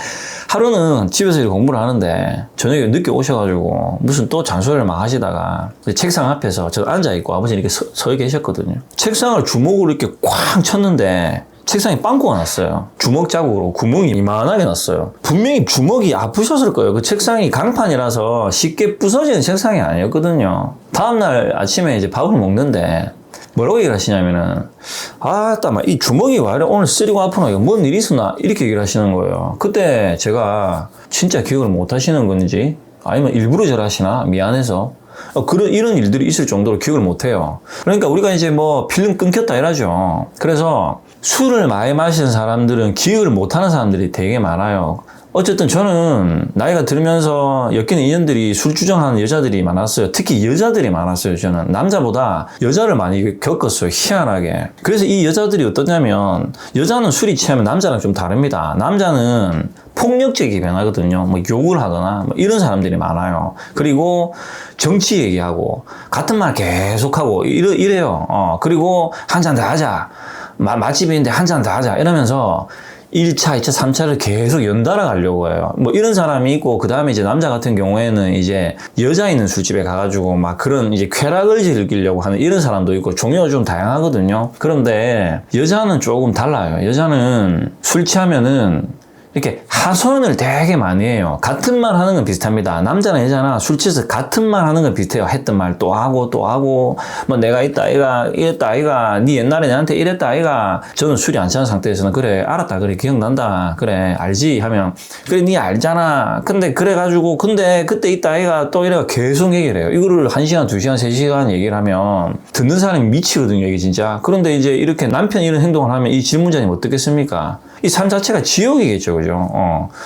하루는 집에서 이렇게 공부를 하는데 저녁에 늦게 오셔가지고 무슨 또 잔소리를 막 하시다가 책상 앞에서 저 앉아있고 아버지 이렇게 서 계셨거든요. 책상을 주먹으로 이렇게 쾅 쳤는데 책상에 빵꾸가 났어요. 주먹 자국으로 구멍이 이만하게 났어요. 분명히 주먹이 아프셨을 거예요. 그 책상이 강판이라서 쉽게 부서지는 책상이 아니었거든요. 다음날 아침에 이제 밥을 먹는데 뭐라고 얘기를 하시냐면은, 이 주먹이 왜 이래 오늘 쓰리고 아프나, 이거 뭔 일이 있었나, 이렇게 얘기를 하시는 거예요. 그때 제가 진짜 기억을 못 하시는 건지, 아니면 일부러 저러시나 미안해서 이런 일들이 있을 정도로 기억을 못 해요. 그러니까 우리가 이제 뭐 필름 끊겼다 이러죠. 그래서 술을 많이 마시는 사람들은 기억을 못 하는 사람들이 되게 많아요. 어쨌든 저는 나이가 들면서 엮이는 인연들이 술 주정하는 여자들이 많았어요. 특히 여자들이 많았어요. 저는 남자보다 여자를 많이 겪었어요. 희한하게. 그래서 이 여자들이 어떠냐면, 여자는 술이 취하면 남자랑 좀 다릅니다. 남자는 폭력적이 변하거든요. 뭐 욕을 하거나 뭐 이런 사람들이 많아요. 그리고 정치 얘기하고 같은 말 계속하고 이래요. 그리고 한 잔 더 하자. 맛집인데 한 잔 더 하자. 이러면서 1차, 2차, 3차를 계속 연달아 가려고 해요. 뭐 이런 사람이 있고, 그 다음에 이제 남자 같은 경우에는 이제 여자 있는 술집에 가가지고 막 그런 이제 쾌락을 즐기려고 하는 이런 사람도 있고, 종류가 좀 다양하거든요. 그런데 여자는 조금 달라요. 여자는 술 취하면은 이렇게 하소연을 되게 많이 해요. 같은 말 하는 건 비슷합니다. 남자나 여자나 술 취해서 같은 말 하는 건 비슷해요. 했던 말 또 하고 또 하고 뭐 내가 있다 아이가 이랬다 아이가 니 옛날에 나한테 이랬다 아이가. 저는 술이 안 취한 상태에서는 그래 알았다 그래 기억난다 그래 알지 하면 그래 니 알잖아 근데 그래가지고 근데 그때 있다 아이가 또 이래가 계속 얘기를 해요. 이거를 1시간 2시간 3시간 얘기를 하면 듣는 사람이 미치거든요 이게 진짜. 그런데 이제 이렇게 남편이 이런 행동을 하면 이 질문자님 어떻겠습니까? 이 삶 자체가 지옥이겠죠, 그죠?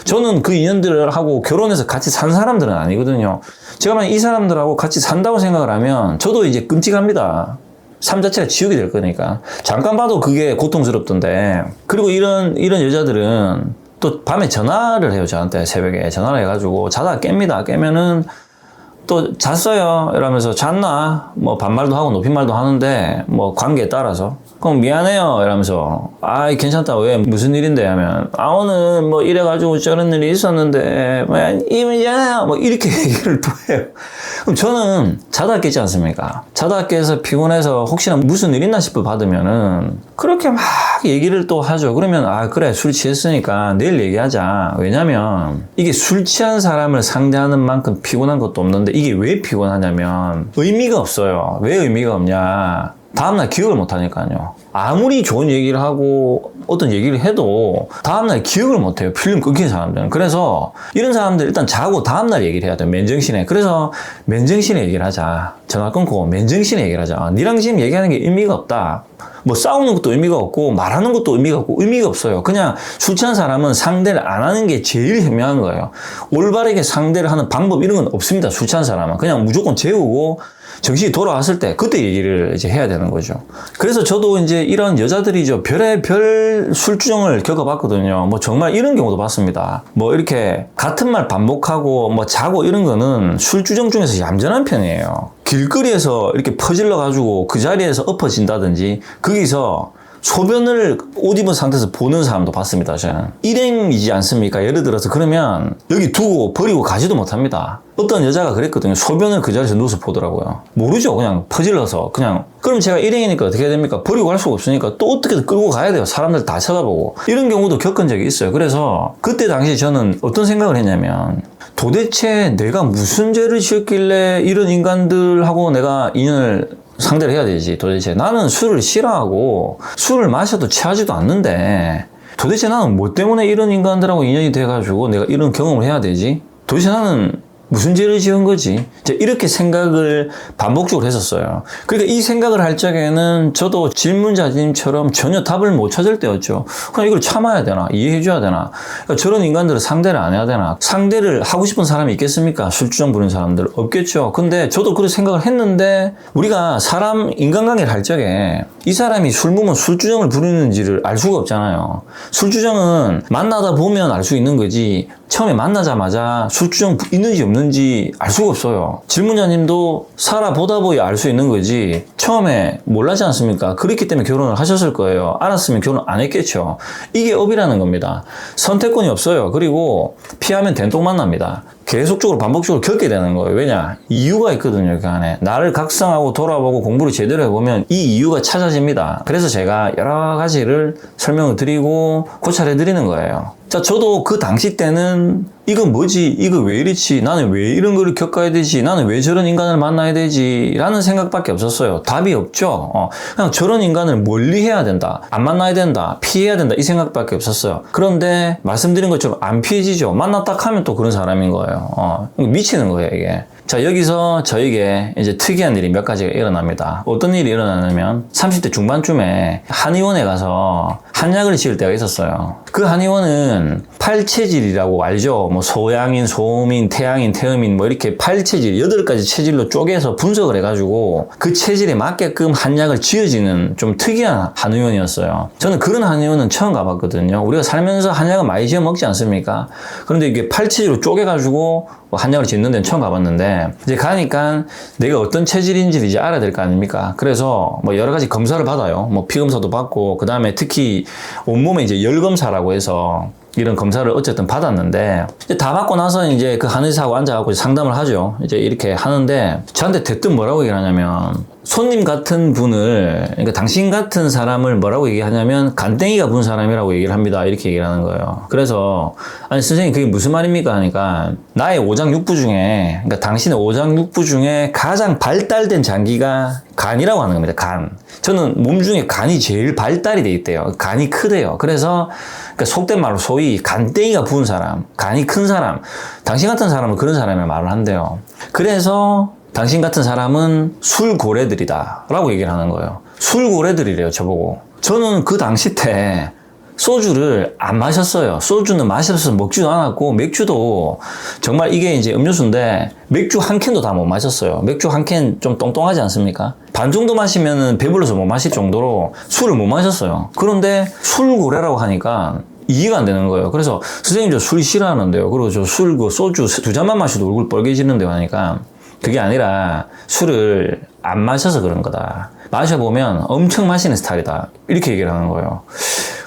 저는 그 인연들을 하고 결혼해서 같이 산 사람들은 아니거든요. 제가 만약 이 사람들하고 같이 산다고 생각을 하면 저도 이제 끔찍합니다. 삶 자체가 지옥이 될 거니까. 잠깐 봐도 그게 고통스럽던데. 그리고 이런 여자들은 또 밤에 전화를 해요, 저한테 새벽에. 전화를 해가지고 자다가 깹니다. 깨면은 또 잤어요 이러면서 잤나 뭐 반말도 하고 높임말도 하는데 뭐 관계에 따라서 그럼 미안해요 이러면서 아 괜찮다 왜 무슨 일인데 하면 아 오늘 뭐 이래가지고 저런 일이 있었는데 뭐 이미잖아요 뭐 이렇게 얘기를 또 해요. 그럼 저는 자다 깼지 않습니까? 자다 깨서 피곤해서 혹시나 무슨 일 있나 싶어 받으면은 그렇게 막 얘기를 또 하죠. 그러면 아 그래 술 취했으니까 내일 얘기하자. 왜냐면 이게 술 취한 사람을 상대하는 만큼 피곤한 것도 없는데 이게 왜 피곤하냐면 의미가 없어요. 왜 의미가 없냐? 다음날 기억을 못하니까요. 아무리 좋은 얘기를 하고 어떤 얘기를 해도 다음날 기억을 못해요. 필름 끊긴 사람들은. 그래서 이런 사람들 일단 자고 다음날 얘기를 해야 돼요. 맨정신에. 그래서 맨정신에 얘기를 하자. 전화 끊고 맨정신에 얘기를 하자. 니랑 지금 얘기하는 게 의미가 없다. 뭐 싸우는 것도 의미가 없고 말하는 것도 의미가 없고 의미가 없어요. 그냥 술 취한 사람은 상대를 안 하는 게 제일 현명한 거예요. 올바르게 상대를 하는 방법 이런 건 없습니다. 술 취한 사람은. 그냥 무조건 재우고 정신이 돌아왔을 때 그때 얘기를 이제 해야 되는 거죠. 그래서 저도 이제 이런 여자들이죠. 별의별 술주정을 겪어봤거든요. 뭐 정말 이런 경우도 봤습니다. 뭐 이렇게 같은 말 반복하고 뭐 자고 이런 거는 술주정 중에서 얌전한 편이에요. 길거리에서 이렇게 퍼질러 가지고 그 자리에서 엎어진다든지 거기서 소변을 옷 입은 상태에서 보는 사람도 봤습니다. 저는 일행이지 않습니까? 예를 들어서 그러면 여기 두고 버리고 가지도 못합니다. 어떤 여자가 그랬거든요. 소변을 그 자리에서 누워서 보더라고요. 모르죠. 그냥 퍼질러서 그냥. 그럼 제가 일행이니까 어떻게 해야 됩니까? 버리고 갈 수가 없으니까 또 어떻게든 끌고 가야 돼요. 사람들 다 쳐다보고. 이런 경우도 겪은 적이 있어요. 그래서 그때 당시에 저는 어떤 생각을 했냐면 도대체 내가 무슨 죄를 지었길래 이런 인간들하고 내가 인연을 상대를 해야 되지. 도대체 나는 술을 싫어하고 술을 마셔도 취하지도 않는데 도대체 나는 뭐 때문에 이런 인간들하고 인연이 돼가지고 내가 이런 경험을 해야 되지? 도대체 나는 무슨 죄를 지은 거지? 이렇게 생각을 반복적으로 했었어요. 그러니까 이 생각을 할 적에는 저도 질문자님처럼 전혀 답을 못 찾을 때였죠. 그냥 이걸 참아야 되나? 이해해줘야 되나? 그러니까 저런 인간들은 상대를 안 해야 되나? 상대를 하고 싶은 사람이 있겠습니까? 술주정 부리는 사람들 없겠죠. 근데 저도 그런 생각을 했는데 우리가 사람 인간관계를 할 적에 이 사람이 술 먹으면 술주정을 부리는지를 알 수가 없잖아요. 술주정은 만나다 보면 알 수 있는 거지 처음에 만나자마자 술주정 있는지 없는지 알 수가 없어요. 질문자님도 살아보다 보야 알 수 있는 거지 처음에 몰랐지 않습니까? 그렇기 때문에 결혼을 하셨을 거예요. 알았으면 결혼 안 했겠죠. 이게 업이라는 겁니다. 선택권이 없어요. 그리고 피하면 된통 만납니다. 계속적으로 반복적으로 겪게 되는 거예요. 왜냐? 이유가 있거든요. 그 안에. 나를 각성하고 돌아보고 공부를 제대로 해보면 이 이유가 찾아집니다. 그래서 제가 여러 가지를 설명을 드리고 고찰해 드리는 거예요. 자, 저도 그 당시 때는 이건 뭐지? 이거 왜 이렇지? 나는 왜 이런 거를 겪어야 되지? 나는 왜 저런 인간을 만나야 되지? 라는 생각밖에 없었어요. 답이 없죠. 그냥 저런 인간을 멀리 해야 된다. 안 만나야 된다. 피해야 된다. 이 생각밖에 없었어요. 그런데 말씀드린 것처럼 안 피해지죠. 만나 딱 하면 또 그런 사람인 거예요. 미치는 거예요, 이게. 자, 여기서 저에게 이제 특이한 일이 몇 가지가 일어납니다. 어떤 일이 일어나냐면 30대 중반쯤에 한의원에 가서 한약을 지을 때가 있었어요. 그 한의원은 팔체질이라고 알죠? 뭐 소양인, 소음인, 태양인, 태음인 뭐 이렇게 팔체질 8가지 체질로 쪼개서 분석을 해가지고 그 체질에 맞게끔 한약을 지어지는 좀 특이한 한의원이었어요. 저는 그런 한의원은 처음 가봤거든요. 우리가 살면서 한약을 많이 지어 먹지 않습니까? 그런데 이게 팔체질로 쪼개가지고 한약을 짓는 데는 처음 가봤는데 이제 가니까 내가 어떤 체질인지를 이제 알아야 될 거 아닙니까? 그래서 뭐 여러 가지 검사를 받아요. 뭐 피검사도 받고 그 다음에 특히 온몸에 이제 열검사라고 해서 이런 검사를 어쨌든 받았는데 이제 다 받고 나서 이제 그 한의사하고 앉아갖고 상담을 하죠. 이제 이렇게 하는데 저한테 대뜸 뭐라고 얘기를 하냐면 손님 같은 분을, 그러니까 당신 같은 사람을 뭐라고 얘기하냐면 간땡이가 분 사람이라고 얘기를 합니다. 이렇게 얘기를 하는 거예요. 그래서 아니 선생님 그게 무슨 말입니까 하니까 나의 오장육부 중에, 그러니까 당신의 오장육부 중에 가장 발달된 장기가 간이라고 하는 겁니다. 간. 저는 몸 중에 간이 제일 발달이 돼 있대요. 간이 크대요. 그래서 그러니까 속된 말로 소위 간땡이가 부은 사람, 간이 큰 사람, 당신 같은 사람은 그런 사람을 말을 한대요. 그래서 당신 같은 사람은 술고래들이다 라고 얘기를 하는 거예요. 술고래들이래요, 저보고. 저는 그 당시 때 소주를 안 마셨어요. 소주는 마셔서 먹지도 않았고, 맥주도 정말 이게 이제 음료수인데, 맥주 한 캔도 다 못 마셨어요. 맥주 한 캔 좀 똥똥하지 않습니까? 반 정도 마시면은 배불러서 못 마실 정도로 술을 못 마셨어요. 그런데 술고래라고 하니까 이해가 안 되는 거예요. 그래서 선생님 저 술 싫어하는데요. 그리고 저 술, 소주 두 잔만 마셔도 얼굴 빨개지는데요 하니까 그게 아니라 술을 안 마셔서 그런 거다. 마셔보면 엄청 마시는 스타일이다. 이렇게 얘기를 하는 거예요.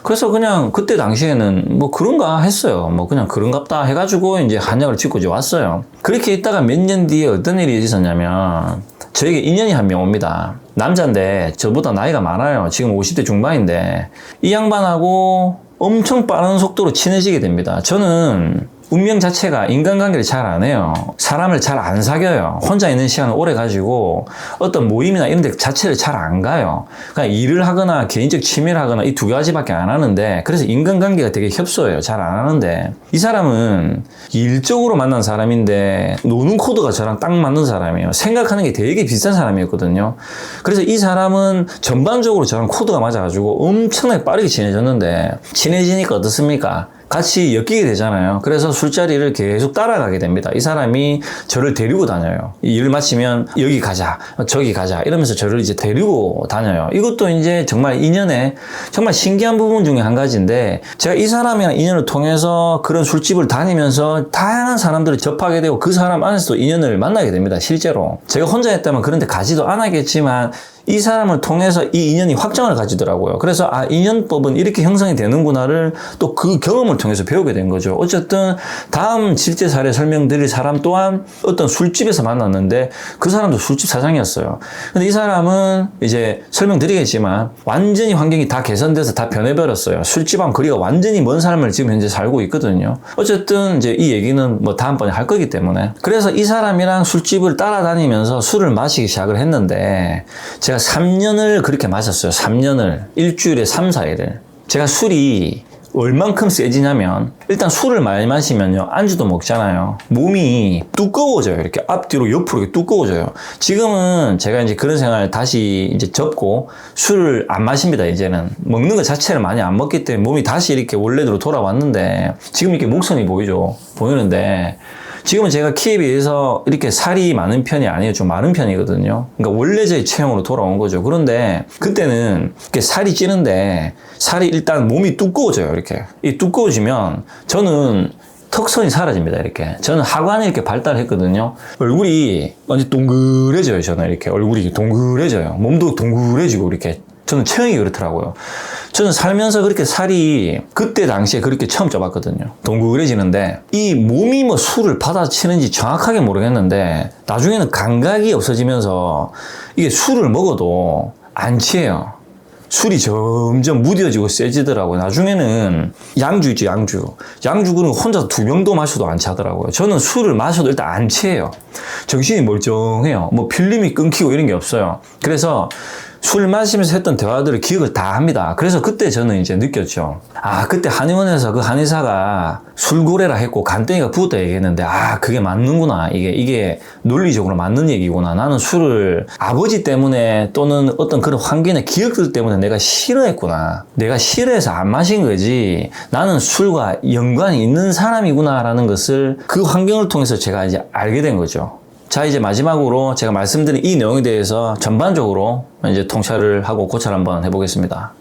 그래서 그냥 그때 당시에는 뭐 그런가 했어요. 뭐 그냥 그런갑다 해가지고 이제 한약을 짓고 이제 왔어요. 그렇게 있다가 몇 년 뒤에 어떤 일이 있었냐면 저에게 인연이 한 명 옵니다. 남자인데 저보다 나이가 많아요. 지금 50대 중반인데 이 양반하고 엄청 빠른 속도로 친해지게 됩니다. 저는 운명 자체가 인간관계를 잘 안 해요. 사람을 잘 안 사귀어요. 혼자 있는 시간을 오래 가지고 어떤 모임이나 이런 데 자체를 잘 안 가요. 그냥 일을 하거나 개인적 취미를 하거나 이 두 가지밖에 안 하는데, 그래서 인간관계가 되게 협소해요. 잘 안 하는데 이 사람은 일적으로 만난 사람인데 노는 코드가 저랑 딱 맞는 사람이에요. 생각하는 게 되게 비슷한 사람이었거든요. 그래서 이 사람은 전반적으로 저랑 코드가 맞아가지고 엄청나게 빠르게 친해졌는데, 친해지니까 어떻습니까? 같이 엮이게 되잖아요. 그래서 술자리를 계속 따라가게 됩니다. 이 사람이 저를 데리고 다녀요. 일을 마치면 여기 가자, 저기 가자 이러면서 저를 이제 데리고 다녀요. 이것도 이제 정말 인연의 정말 신기한 부분 중에 한 가지인데, 제가 이 사람이랑 인연을 통해서 그런 술집을 다니면서 다양한 사람들을 접하게 되고 그 사람 안에서도 인연을 만나게 됩니다. 실제로 제가 혼자 했다면 그런 데 가지도 않았겠지만 이 사람을 통해서 이 인연이 확장을 가지더라고요. 그래서 아, 인연법은 이렇게 형성이 되는구나를 또 그 경험을 통해서 배우게 된 거죠. 어쨌든 다음 실제 사례 설명드릴 사람 또한 어떤 술집에서 만났는데 그 사람도 술집 사장이었어요. 근데 이 사람은 이제 설명드리겠지만 완전히 환경이 다 개선돼서 다 변해버렸어요. 술집하고 거리가 완전히 먼 삶을 지금 현재 살고 있거든요. 어쨌든 이제 이 얘기는 뭐 다음번에 할 거기 때문에. 그래서 이 사람이랑 술집을 따라다니면서 술을 마시기 시작을 했는데 제가 3년을 그렇게 마셨어요. 3년을. 일주일에 3, 4일을. 제가 술이 얼만큼 세지냐면, 일단 술을 많이 마시면요, 안주도 먹잖아요. 몸이 두꺼워져요. 이렇게 앞뒤로 옆으로 이렇게 두꺼워져요. 지금은 제가 이제 그런 생활 다시 이제 접고 술을 안 마십니다. 이제는 먹는 것 자체를 많이 안 먹기 때문에 몸이 다시 이렇게 원래대로 돌아왔는데, 지금 이렇게 목선이 보이는데 지금은 제가 키에 비해서 이렇게 살이 많은 편이 아니에요. 좀 많은 편이거든요. 그러니까 원래 제 체형으로 돌아온 거죠. 그런데 그때는 이렇게 살이 찌는데, 살이 일단 몸이 두꺼워져요. 이렇게. 이 두꺼워지면 저는 턱선이 사라집니다. 이렇게. 저는 하관이 이렇게 발달했거든요. 얼굴이 완전 동그래져요. 저는 이렇게 얼굴이 동그래져요. 몸도 동그래지고 이렇게. 저는 체형이 그렇더라고요. 저는 살면서 그렇게 살이 그때 당시에 그렇게 처음 쪄봤거든요. 동그래지는데 이 몸이 뭐 술을 받아치는지 정확하게 모르겠는데 나중에는 감각이 없어지면서 이게 술을 먹어도 안 취해요. 술이 점점 무뎌지고 세지더라고요. 나중에는 양주 있죠, 양주. 양주는 혼자서 2병도 마셔도 안 차더라고요. 저는 술을 마셔도 일단 안 취해요. 정신이 멀쩡해요. 뭐 필름이 끊기고 이런 게 없어요. 그래서 술 마시면서 했던 대화들을 기억을 다 합니다. 그래서 그때 저는 이제 느꼈죠. 아, 그때 한의원에서 그 한의사가 술고래라 했고 간땡이가 부었다 얘기했는데, 아, 그게 맞는구나. 이게 논리적으로 맞는 얘기구나. 나는 술을 아버지 때문에 또는 어떤 그런 환경의 기억들 때문에 내가 싫어했구나. 내가 싫어해서 안 마신 거지. 나는 술과 연관이 있는 사람이구나라는 것을 그 환경을 통해서 제가 이제 알게 된 거죠. 자, 이제 마지막으로 제가 말씀드린 이 내용에 대해서 전반적으로 이제 통찰을 하고 고찰 한번 해보겠습니다.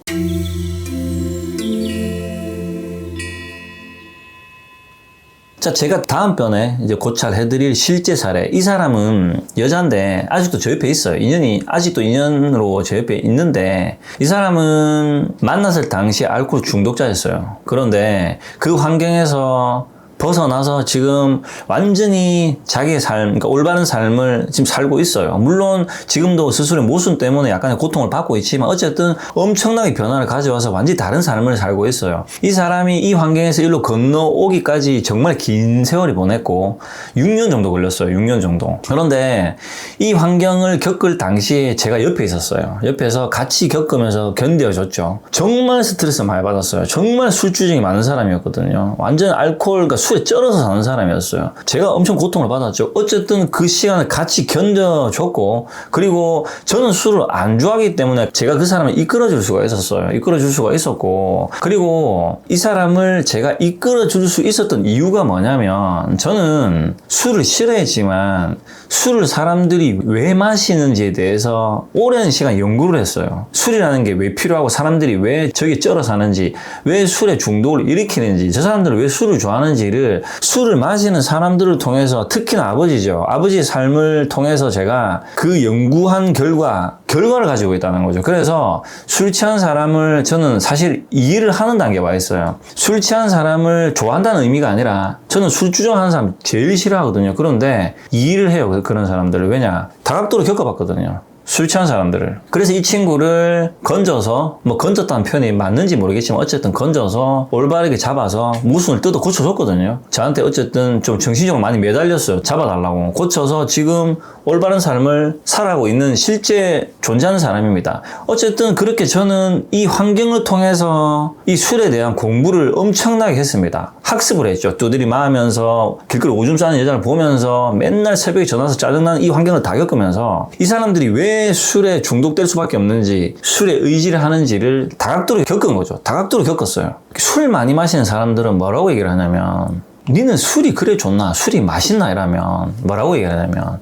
자, 제가 다음번에 이제 고찰해드릴 실제 사례. 이 사람은 여잔데 아직도 저 옆에 있어요. 아직도 인연으로 저 옆에 있는데, 이 사람은 만났을 당시 알코올 중독자였어요. 그런데 그 환경에서 벗어나서 지금 완전히 자기의 삶, 그러니까 올바른 삶을 지금 살고 있어요. 물론 지금도 스스로의 모순 때문에 약간의 고통을 받고 있지만 어쨌든 엄청나게 변화를 가져와서 완전히 다른 삶을 살고 있어요. 이 사람이 이 환경에서 일로 건너오기까지 정말 긴 세월이 보냈고 6년 정도 걸렸어요. 6년 정도. 그런데 이 환경을 겪을 당시에 제가 옆에 있었어요. 옆에서 같이 겪으면서 견뎌줬죠. 정말 스트레스 많이 받았어요. 정말 술주정이 많은 사람이었거든요. 완전 알코올, 그러니까 술에 쩔어서 사는 사람이었어요. 제가 엄청 고통을 받았죠. 어쨌든 그 시간을 같이 견뎌줬고, 그리고 저는 술을 안 좋아하기 때문에 제가 그 사람을 이끌어줄 수가 있었어요. 이끌어줄 수가 있었고, 그리고 이 사람을 제가 이끌어줄 수 있었던 이유가 뭐냐면, 저는 술을 싫어했지만 술을 사람들이 왜 마시는지에 대해서 오랜 시간 연구를 했어요. 술이라는 게 왜 필요하고 사람들이 왜 저게 쩔어 사는지, 왜 술에 중독을 일으키는지, 저 사람들은 왜 술을 좋아하는지를, 술을 마시는 사람들을 통해서, 특히나 아버지죠. 아버지의 삶을 통해서 제가 그 연구한 결과를 가지고 있다는 거죠. 그래서 술 취한 사람을 저는 사실 이해를 하는 단계에 와 있어요. 술 취한 사람을 좋아한다는 의미가 아니라 저는 술 주정하는 사람 제일 싫어하거든요. 그런데 이해를 해요. 그런 사람들을. 왜냐? 다각도로 겪어봤거든요. 술 취한 사람들을. 그래서 이 친구를 건져서, 건졌다는 표현이 맞는지 모르겠지만 어쨌든 건져서 올바르게 잡아서 무순을 뜯어 고쳐줬거든요. 저한테 어쨌든 좀 정신적으로 많이 매달렸어요. 잡아달라고. 고쳐서 지금 올바른 삶을 살아가고 있는 실제 존재하는 사람입니다. 어쨌든 그렇게 저는 이 환경을 통해서 이 술에 대한 공부를 엄청나게 했습니다. 학습을 했죠. 두드리 맞으면서 길거리 오줌 싸는 여자를 보면서 맨날 새벽에 전화해서 짜증나는 이 환경을 다 겪으면서 이 사람들이 왜 술에 중독될 수밖에 없는지, 술에 의지를 하는지를 다각도로 겪은 거죠. 다각도로 겪었어요. 술 많이 마시는 사람들은 뭐라고 얘기를 하냐면, 니는 술이 그래 좋나? 술이 맛있나? 이러면 뭐라고 얘기를 하냐면,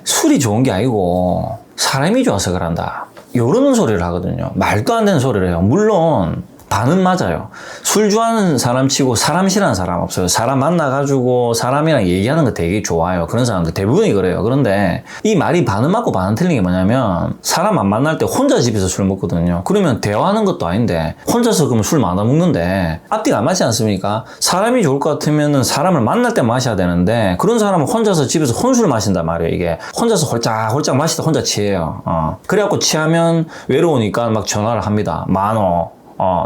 술이 좋은 게 아니고 사람이 좋아서 그런다. 이러는 소리를 하거든요. 말도 안 되는 소리를 해요. 물론 반은 맞아요. 술 좋아하는 사람 치고 사람 싫어하는 사람 없어요. 사람 만나가지고 사람이랑 얘기하는 거 되게 좋아요. 그런 사람들 대부분이 그래요. 그런데 이 말이 반은 맞고 반은 틀린 게 뭐냐면, 사람 안 만날 때 혼자 집에서 술 먹거든요. 그러면 대화하는 것도 아닌데 혼자서 그러면 술 많아 먹는데 앞뒤가 안 맞지 않습니까? 사람이 좋을 것 같으면 사람을 만날 때 마셔야 되는데 그런 사람은 혼자서 집에서 혼술 마신단 말이에요. 이게 혼자서 홀짝홀짝 마시다 혼자 취해요. 그래갖고 취하면 외로우니까 막 전화를 합니다. 만호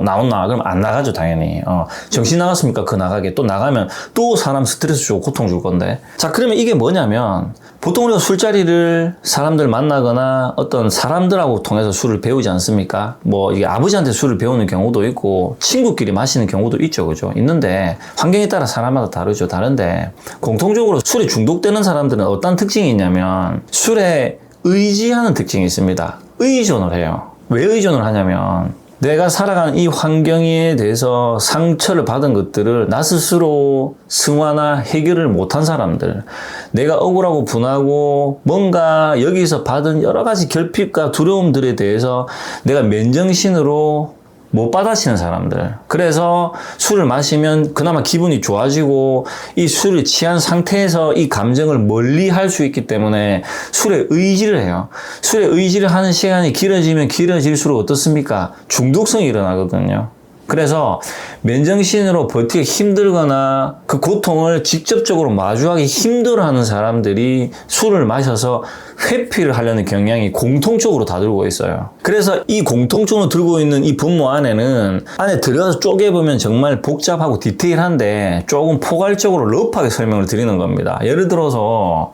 나온나? 그럼 안 나가죠, 당연히. 정신 나갔습니까? 그 나가게. 또 나가면 또 사람 스트레스 주고 고통 줄 건데. 자, 그러면 이게 뭐냐면, 보통 우리가 술자리를 사람들 만나거나 어떤 사람들하고 통해서 술을 배우지 않습니까? 이게 아버지한테 술을 배우는 경우도 있고, 친구끼리 마시는 경우도 있죠, 그죠? 있는데, 환경에 따라 사람마다 다르죠. 다른데, 공통적으로 술에 중독되는 사람들은 어떤 특징이 있냐면, 술에 의지하는 특징이 있습니다. 의존을 해요. 왜 의존을 하냐면, 내가 살아가는 이 환경에 대해서 상처를 받은 것들을 나 스스로 승화나 해결을 못한 사람들, 내가 억울하고 분하고 뭔가 여기서 받은 여러 가지 결핍과 두려움들에 대해서 내가 맨정신으로 못 받아치는 사람들. 그래서 술을 마시면 그나마 기분이 좋아지고 이 술을 취한 상태에서 이 감정을 멀리 할 수 있기 때문에 술에 의지를 해요. 술에 의지를 하는 시간이 길어지면 길어질수록 어떻습니까? 중독성이 일어나거든요. 그래서 맨정신으로 버티기 힘들거나 그 고통을 직접적으로 마주하기 힘들어하는 사람들이 술을 마셔서 회피를 하려는 경향이 공통적으로 다 들고 있어요. 그래서 이 공통적으로 들고 있는 이 분모 안에는 안에 들어가서 쪼개보면 정말 복잡하고 디테일한데 조금 포괄적으로 러프하게 설명을 드리는 겁니다. 예를 들어서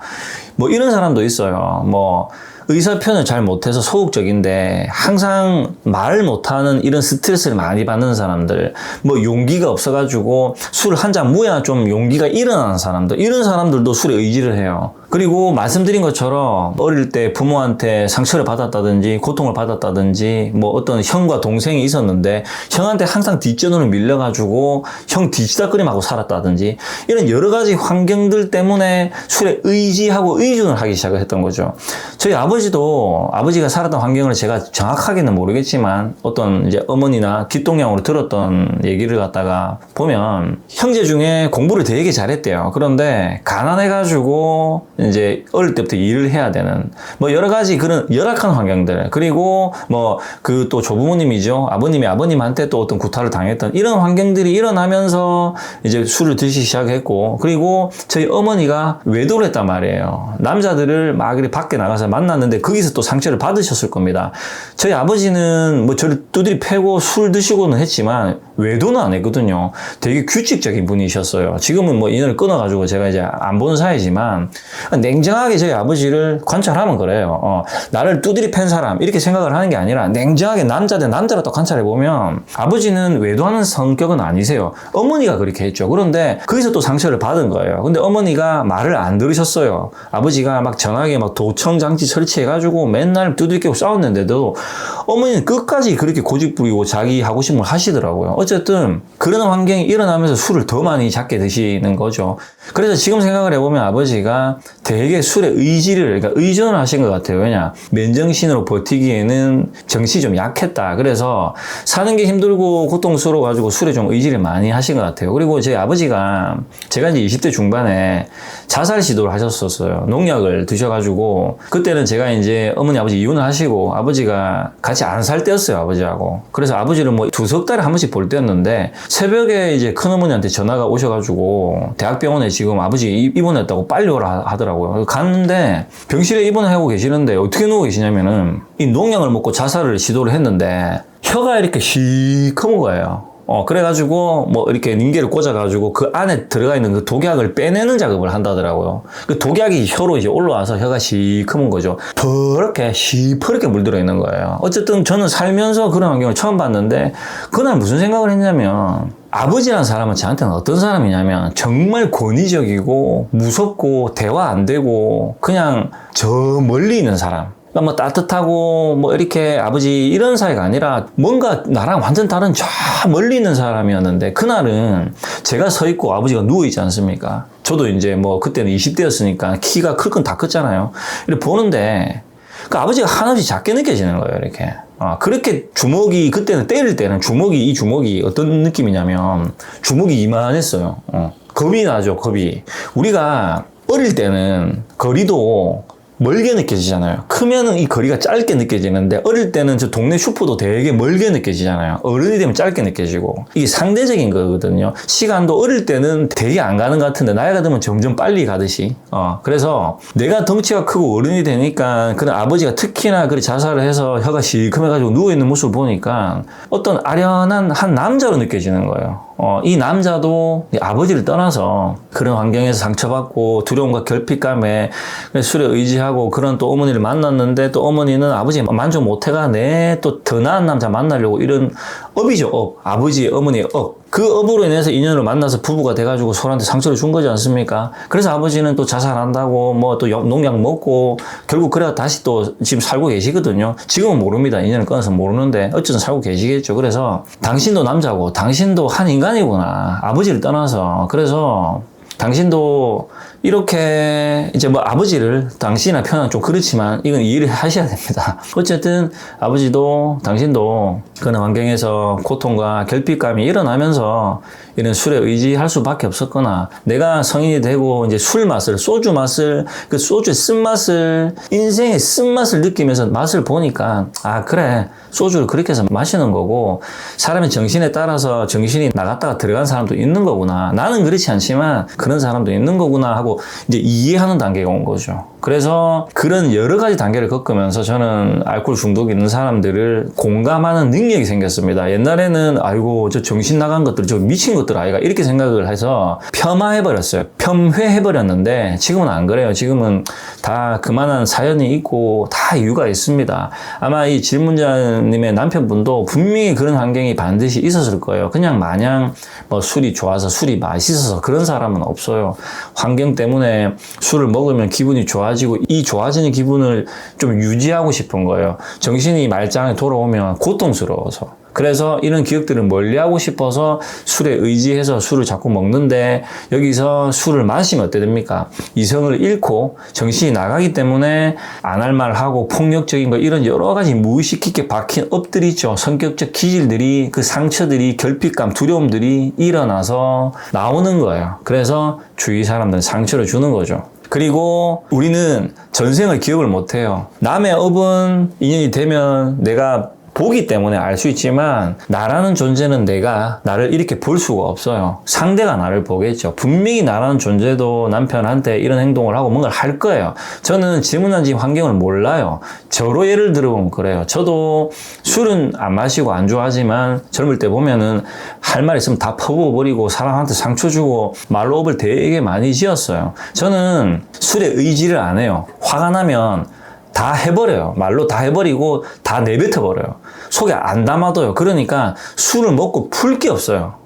이런 사람도 있어요. 의사 표현을 잘 못해서 소극적인데 항상 말을 못하는 이런 스트레스를 많이 받는 사람들, 용기가 없어가지고 술 한 잔 무야 좀 용기가 일어나는 사람들, 이런 사람들도 술에 의지를 해요. 그리고 말씀드린 것처럼 어릴 때 부모한테 상처를 받았다든지 고통을 받았다든지 어떤 형과 동생이 있었는데 형한테 항상 뒷전으로 밀려가지고 형 뒤치다꺼리하고 살았다든지 이런 여러 가지 환경들 때문에 술에 의지하고 의존을 하기 시작을 했던 거죠. 저희 아버지가 살았던 환경을 제가 정확하게는 모르겠지만 어떤 이제 어머니나 뒷동양으로 들었던 얘기를 갖다가 보면 형제 중에 공부를 되게 잘했대요. 그런데 가난해가지고 이제 어릴 때부터 일을 해야 되는 뭐 여러 가지 그런 열악한 환경들, 그리고 뭐 그 또 조부모님이죠. 아버님이 아버님한테 또 어떤 구타를 당했던 이런 환경들이 일어나면서 이제 술을 드시기 시작했고, 그리고 저희 어머니가 외도를 했단 말이에요. 남자들을 막 이렇게 밖에 나가서 만났는데 거기서 또 상처를 받으셨을 겁니다. 저희 아버지는 뭐 저를 두드리 패고 술 드시고는 했지만 외도는 안 했거든요. 되게 규칙적인 분이셨어요. 지금은 뭐 인연을 끊어가지고 제가 이제 안 보는 사이지만 냉정하게 저희 아버지를 관찰하면 그래요. 나를 두드리 팬 사람 이렇게 생각을 하는 게 아니라 냉정하게 남자 대 남자로 또 관찰해보면 아버지는 외도하는 성격은 아니세요. 어머니가 그렇게 했죠. 그런데 거기서 또 상처를 받은 거예요. 근데 어머니가 말을 안 들으셨어요. 아버지가 막 전화기에 막 도청장치 설치해가지고 맨날 두들기고 싸웠는데도 어머니는 끝까지 그렇게 고집 부리고 자기 하고 싶은 걸 하시더라고요. 어쨌든 그런 환경이 일어나면서 술을 더 많이 작게 드시는 거죠. 그래서 지금 생각을 해보면 아버지가 되게 술에 의지를, 그러니까 의존을 하신 것 같아요. 왜냐, 맨정신으로 버티기에는 정신이 좀 약했다. 그래서 사는 게 힘들고 고통스러워가지고 술에 좀 의지를 많이 하신 것 같아요. 그리고 제 아버지가 제가 이제 20대 중반에 자살 시도를 하셨었어요. 농약을 드셔가지고, 그때는 제가 이제 어머니 아버지 이혼을 하시고 아버지가 같이 안 살 때였어요, 아버지하고. 그래서 아버지를 뭐 두석 달에 한 번씩 볼 때였는데 새벽에 이제 큰어머니한테 전화가 오셔가지고 대학병원에 지금 아버지 입원했다고 빨리 오라 하더라고요. 갔는데 병실에 입원하고 계시는데 어떻게 누워 계시냐면은 이 농약을 먹고 자살을 시도를 했는데 혀가 이렇게 시커먼 거예요. 그래가지고, 뭐, 이렇게 닌게를 꽂아가지고 그 안에 들어가 있는 그 독약을 빼내는 작업을 한다더라고요. 그 독약이 혀로 이제 올라와서 혀가 시커먼 거죠. 퍼렇게, 시퍼렇게 물들어 있는 거예요. 어쨌든 저는 살면서 그런 환경을 처음 봤는데, 그날 무슨 생각을 했냐면, 아버지라는 사람은 저한테는 어떤 사람이냐면, 정말 권위적이고, 무섭고, 대화 안 되고, 그냥 저 멀리 있는 사람. 그러니까 뭐 따뜻하고 뭐 이렇게 아버지 이런 사이가 아니라 뭔가 나랑 완전 다른 저 멀리 있는 사람이었는데, 그날은 제가 서 있고 아버지가 누워 있지 않습니까? 저도 이제 뭐 그때는 20대였으니까 키가 클 건 다 컸잖아요. 이렇게 보는데 그 아버지가 한없이 작게 느껴지는 거예요, 이렇게. 그렇게 주먹이, 그때는 때릴 때는 이 주먹이 어떤 느낌이냐면 주먹이 이만했어요. 겁이 나죠, 겁이. 우리가 어릴 때는 거리도 멀게 느껴지잖아요. 크면은 이 거리가 짧게 느껴지는데 어릴 때는 저 동네 슈퍼도 되게 멀게 느껴지잖아요. 어른이 되면 짧게 느껴지고, 이게 상대적인 거거든요. 시간도 어릴 때는 되게 안 가는 것 같은데 나이가 들면 점점 빨리 가듯이. 그래서 내가 덩치가 크고 어른이 되니까 그런 아버지가 특히나 그렇게 자살을 해서 혀가 시커매가지고 누워있는 모습을 보니까 어떤 아련한 한 남자로 느껴지는 거예요. 이 남자도 아버지를 떠나서 그런 환경에서 상처받고 두려움과 결핍감에 술에 의지하고 그런 또 어머니를 만났는데, 또 어머니는 아버지 만족 못해가 내 또 더 나은 남자 만나려고 이런 업이죠, 업. 아버지의 어머니의 업. 그 업으로 인해서 인연을 만나서 부부가 돼가지고 서로한테 상처를 준 거지 않습니까? 그래서 아버지는 또 자살한다고 뭐 또 농약 먹고 결국 그래가 다시 또 지금 살고 계시거든요. 지금은 모릅니다. 인연을 끊어서 모르는데 어쨌든 살고 계시겠죠. 그래서 당신도 남자고 당신도 한 인간이구나. 아버지를 떠나서. 그래서 당신도 이렇게 이제 뭐 아버지를 당신이나 표현은 좀 그렇지만 이건 이해를 하셔야 됩니다. 어쨌든 아버지도 당신도 그런 환경에서 고통과 결핍감이 일어나면서 이런 술에 의지할 수밖에 없었거나, 내가 성인이 되고 이제 술 맛을, 소주 맛을, 그 소주의 쓴맛을, 인생의 쓴맛을 느끼면서 맛을 보니까, 아, 그래. 소주를 그렇게 해서 마시는 거고, 사람의 정신에 따라서 정신이 나갔다가 들어간 사람도 있는 거구나. 나는 그렇지 않지만 그런 사람도 있는 거구나 하고 이제 이해하는 단계가 온 거죠. 그래서 그런 여러 가지 단계를 겪으면서 저는 알코올 중독이 있는 사람들을 공감하는 능력이 생겼습니다. 옛날에는 아이고 저 정신 나간 것들, 저 미친 것들 아이가 이렇게 생각을 해서 폄하해버렸어요. 폄훼해버렸는데 지금은 안 그래요. 지금은 다 그만한 사연이 있고 다 이유가 있습니다. 아마 이 질문자님의 남편분도 분명히 그런 환경이 반드시 있었을 거예요. 그냥 마냥 뭐 술이 좋아서 술이 맛있어서 그런 사람은 없어요. 환경 때문에 술을 먹으면 기분이 좋아지고 이 좋아지는 기분을 좀 유지하고 싶은 거예요. 정신이 말짱하게 돌아오면 고통스러워서. 그래서 이런 기억들을 멀리하고 싶어서 술에 의지해서 술을 자꾸 먹는데, 여기서 술을 마시면 어때 됩니까? 이성을 잃고 정신이 나가기 때문에 안 할 말 하고 폭력적인 거, 이런 여러 가지 무의식 깊게 박힌 업들이 있죠. 성격적 기질들이, 그 상처들이, 결핍감, 두려움들이 일어나서 나오는 거예요. 그래서 주위 사람들은 상처를 주는 거죠. 그리고 우리는 전생을 기억을 못해요. 남의 업은 인연이 되면 내가 보기 때문에 알 수 있지만 나라는 존재는 내가 나를 이렇게 볼 수가 없어요. 상대가 나를 보겠죠. 분명히 나라는 존재도 남편한테 이런 행동을 하고 뭔가를 할 거예요. 저는 질문한 지 환경을 몰라요. 저로 예를 들어보면 그래요. 저도 술은 안 마시고 안 좋아하지만 젊을 때 보면은 할 말 있으면 다 퍼부어버리고 사람한테 상처 주고 말로 업을 되게 많이 지었어요. 저는 술에 의지를 안 해요. 화가 나면 다 해버려요. 말로 다 해버리고 다 내뱉어버려요. 속에 안 담아둬요. 그러니까 술을 먹고 풀 게 없어요.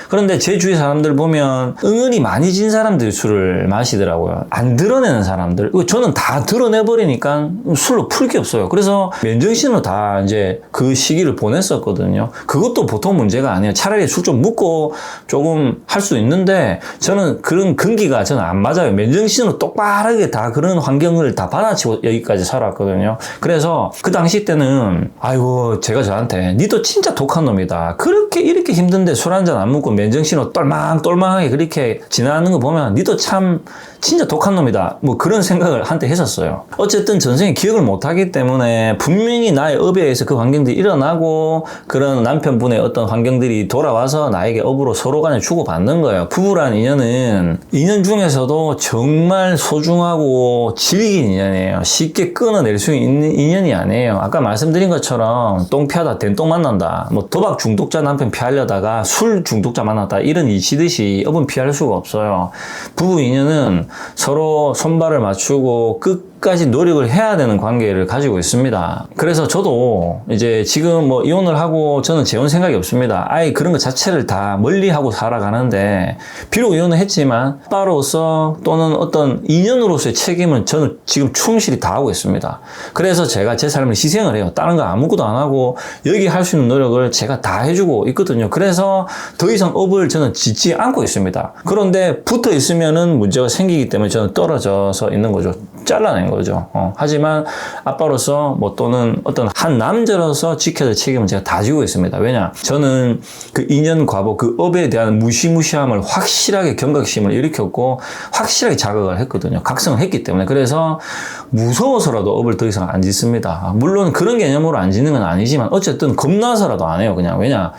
그런데 제 주위 사람들 보면 은근히 많이 진 사람들이 술을 마시더라고요. 안 드러내는 사람들. 저는 다 드러내버리니까 술로 풀 게 없어요. 그래서 맨정신으로 다 이제 그 시기를 보냈었거든요. 그것도 보통 문제가 아니에요. 차라리 술 좀 묻고 조금 할 수 있는데 저는 그런 근기가 저는 안 맞아요. 맨정신으로 똑바르게 다 그런 환경을 다 받아치고 여기까지 살았거든요. 그래서 그 당시 때는 아이고 제가 저한테 니도 진짜 독한 놈이다. 그렇게 이렇게 힘든데 술 한잔 안 먹고 맨정신으로 똘망똘망하게 그렇게 지나가는 거 보면 니도 참 진짜 독한 놈이다. 뭐 그런 생각을 한때 했었어요. 어쨌든 전생에 기억을 못하기 때문에 분명히 나의 업에 의해서 그 환경들이 일어나고 그런 남편분의 어떤 환경들이 돌아와서 나에게 업으로 서로 간에 주고받는 거예요. 부부란 인연은 인연 중에서도 정말 소중하고 질긴 인연이에요. 쉽게 끊어낼 수 있는 인연이 아니에요. 아까 말씀드린 것처럼 똥 피하다 된똥 만난다. 뭐 도박 중독자 남편 피하려다가 술 중독자 만났다. 이런 이치듯이 업은 피할 수가 없어요. 부부 인연은 서로 손발을 맞추고 끝까지 노력을 해야 되는 관계를 가지고 있습니다. 그래서 저도 이제 지금 뭐 이혼을 하고 저는 재혼 생각이 없습니다. 아예 그런 것 자체를 다 멀리하고 살아가는데 비록 이혼을 했지만 아빠로서 또는 어떤 인연으로서의 책임은 저는 지금 충실히 다하고 있습니다. 그래서 제가 제 삶을 희생을 해요. 다른 거 아무것도 안 하고 여기 할 수 있는 노력을 제가 다 해주고 있거든요. 그래서 더 이상 업을 저는 짓지 않고 있습니다. 그런데 붙어 있으면은 문제가 생기기 때문에 저는 떨어져서 있는 거죠. 잘라낸 거죠. 하지만 아빠로서 뭐 또는 어떤 한 남자로서 지켜야 될 책임은 제가 다 지고 있습니다. 왜냐? 저는 그 인연 과보, 그 업에 대한 무시무시함을 확실하게 경각심을 일으켰고 확실하게 자각을 했거든요. 각성을 했기 때문에. 그래서 무서워서라도 업을 더 이상 안 짓습니다. 물론 그런 개념으로 안 짓는 건 아니지만 어쨌든 겁나서라도 안 해요. 그냥. 왜냐?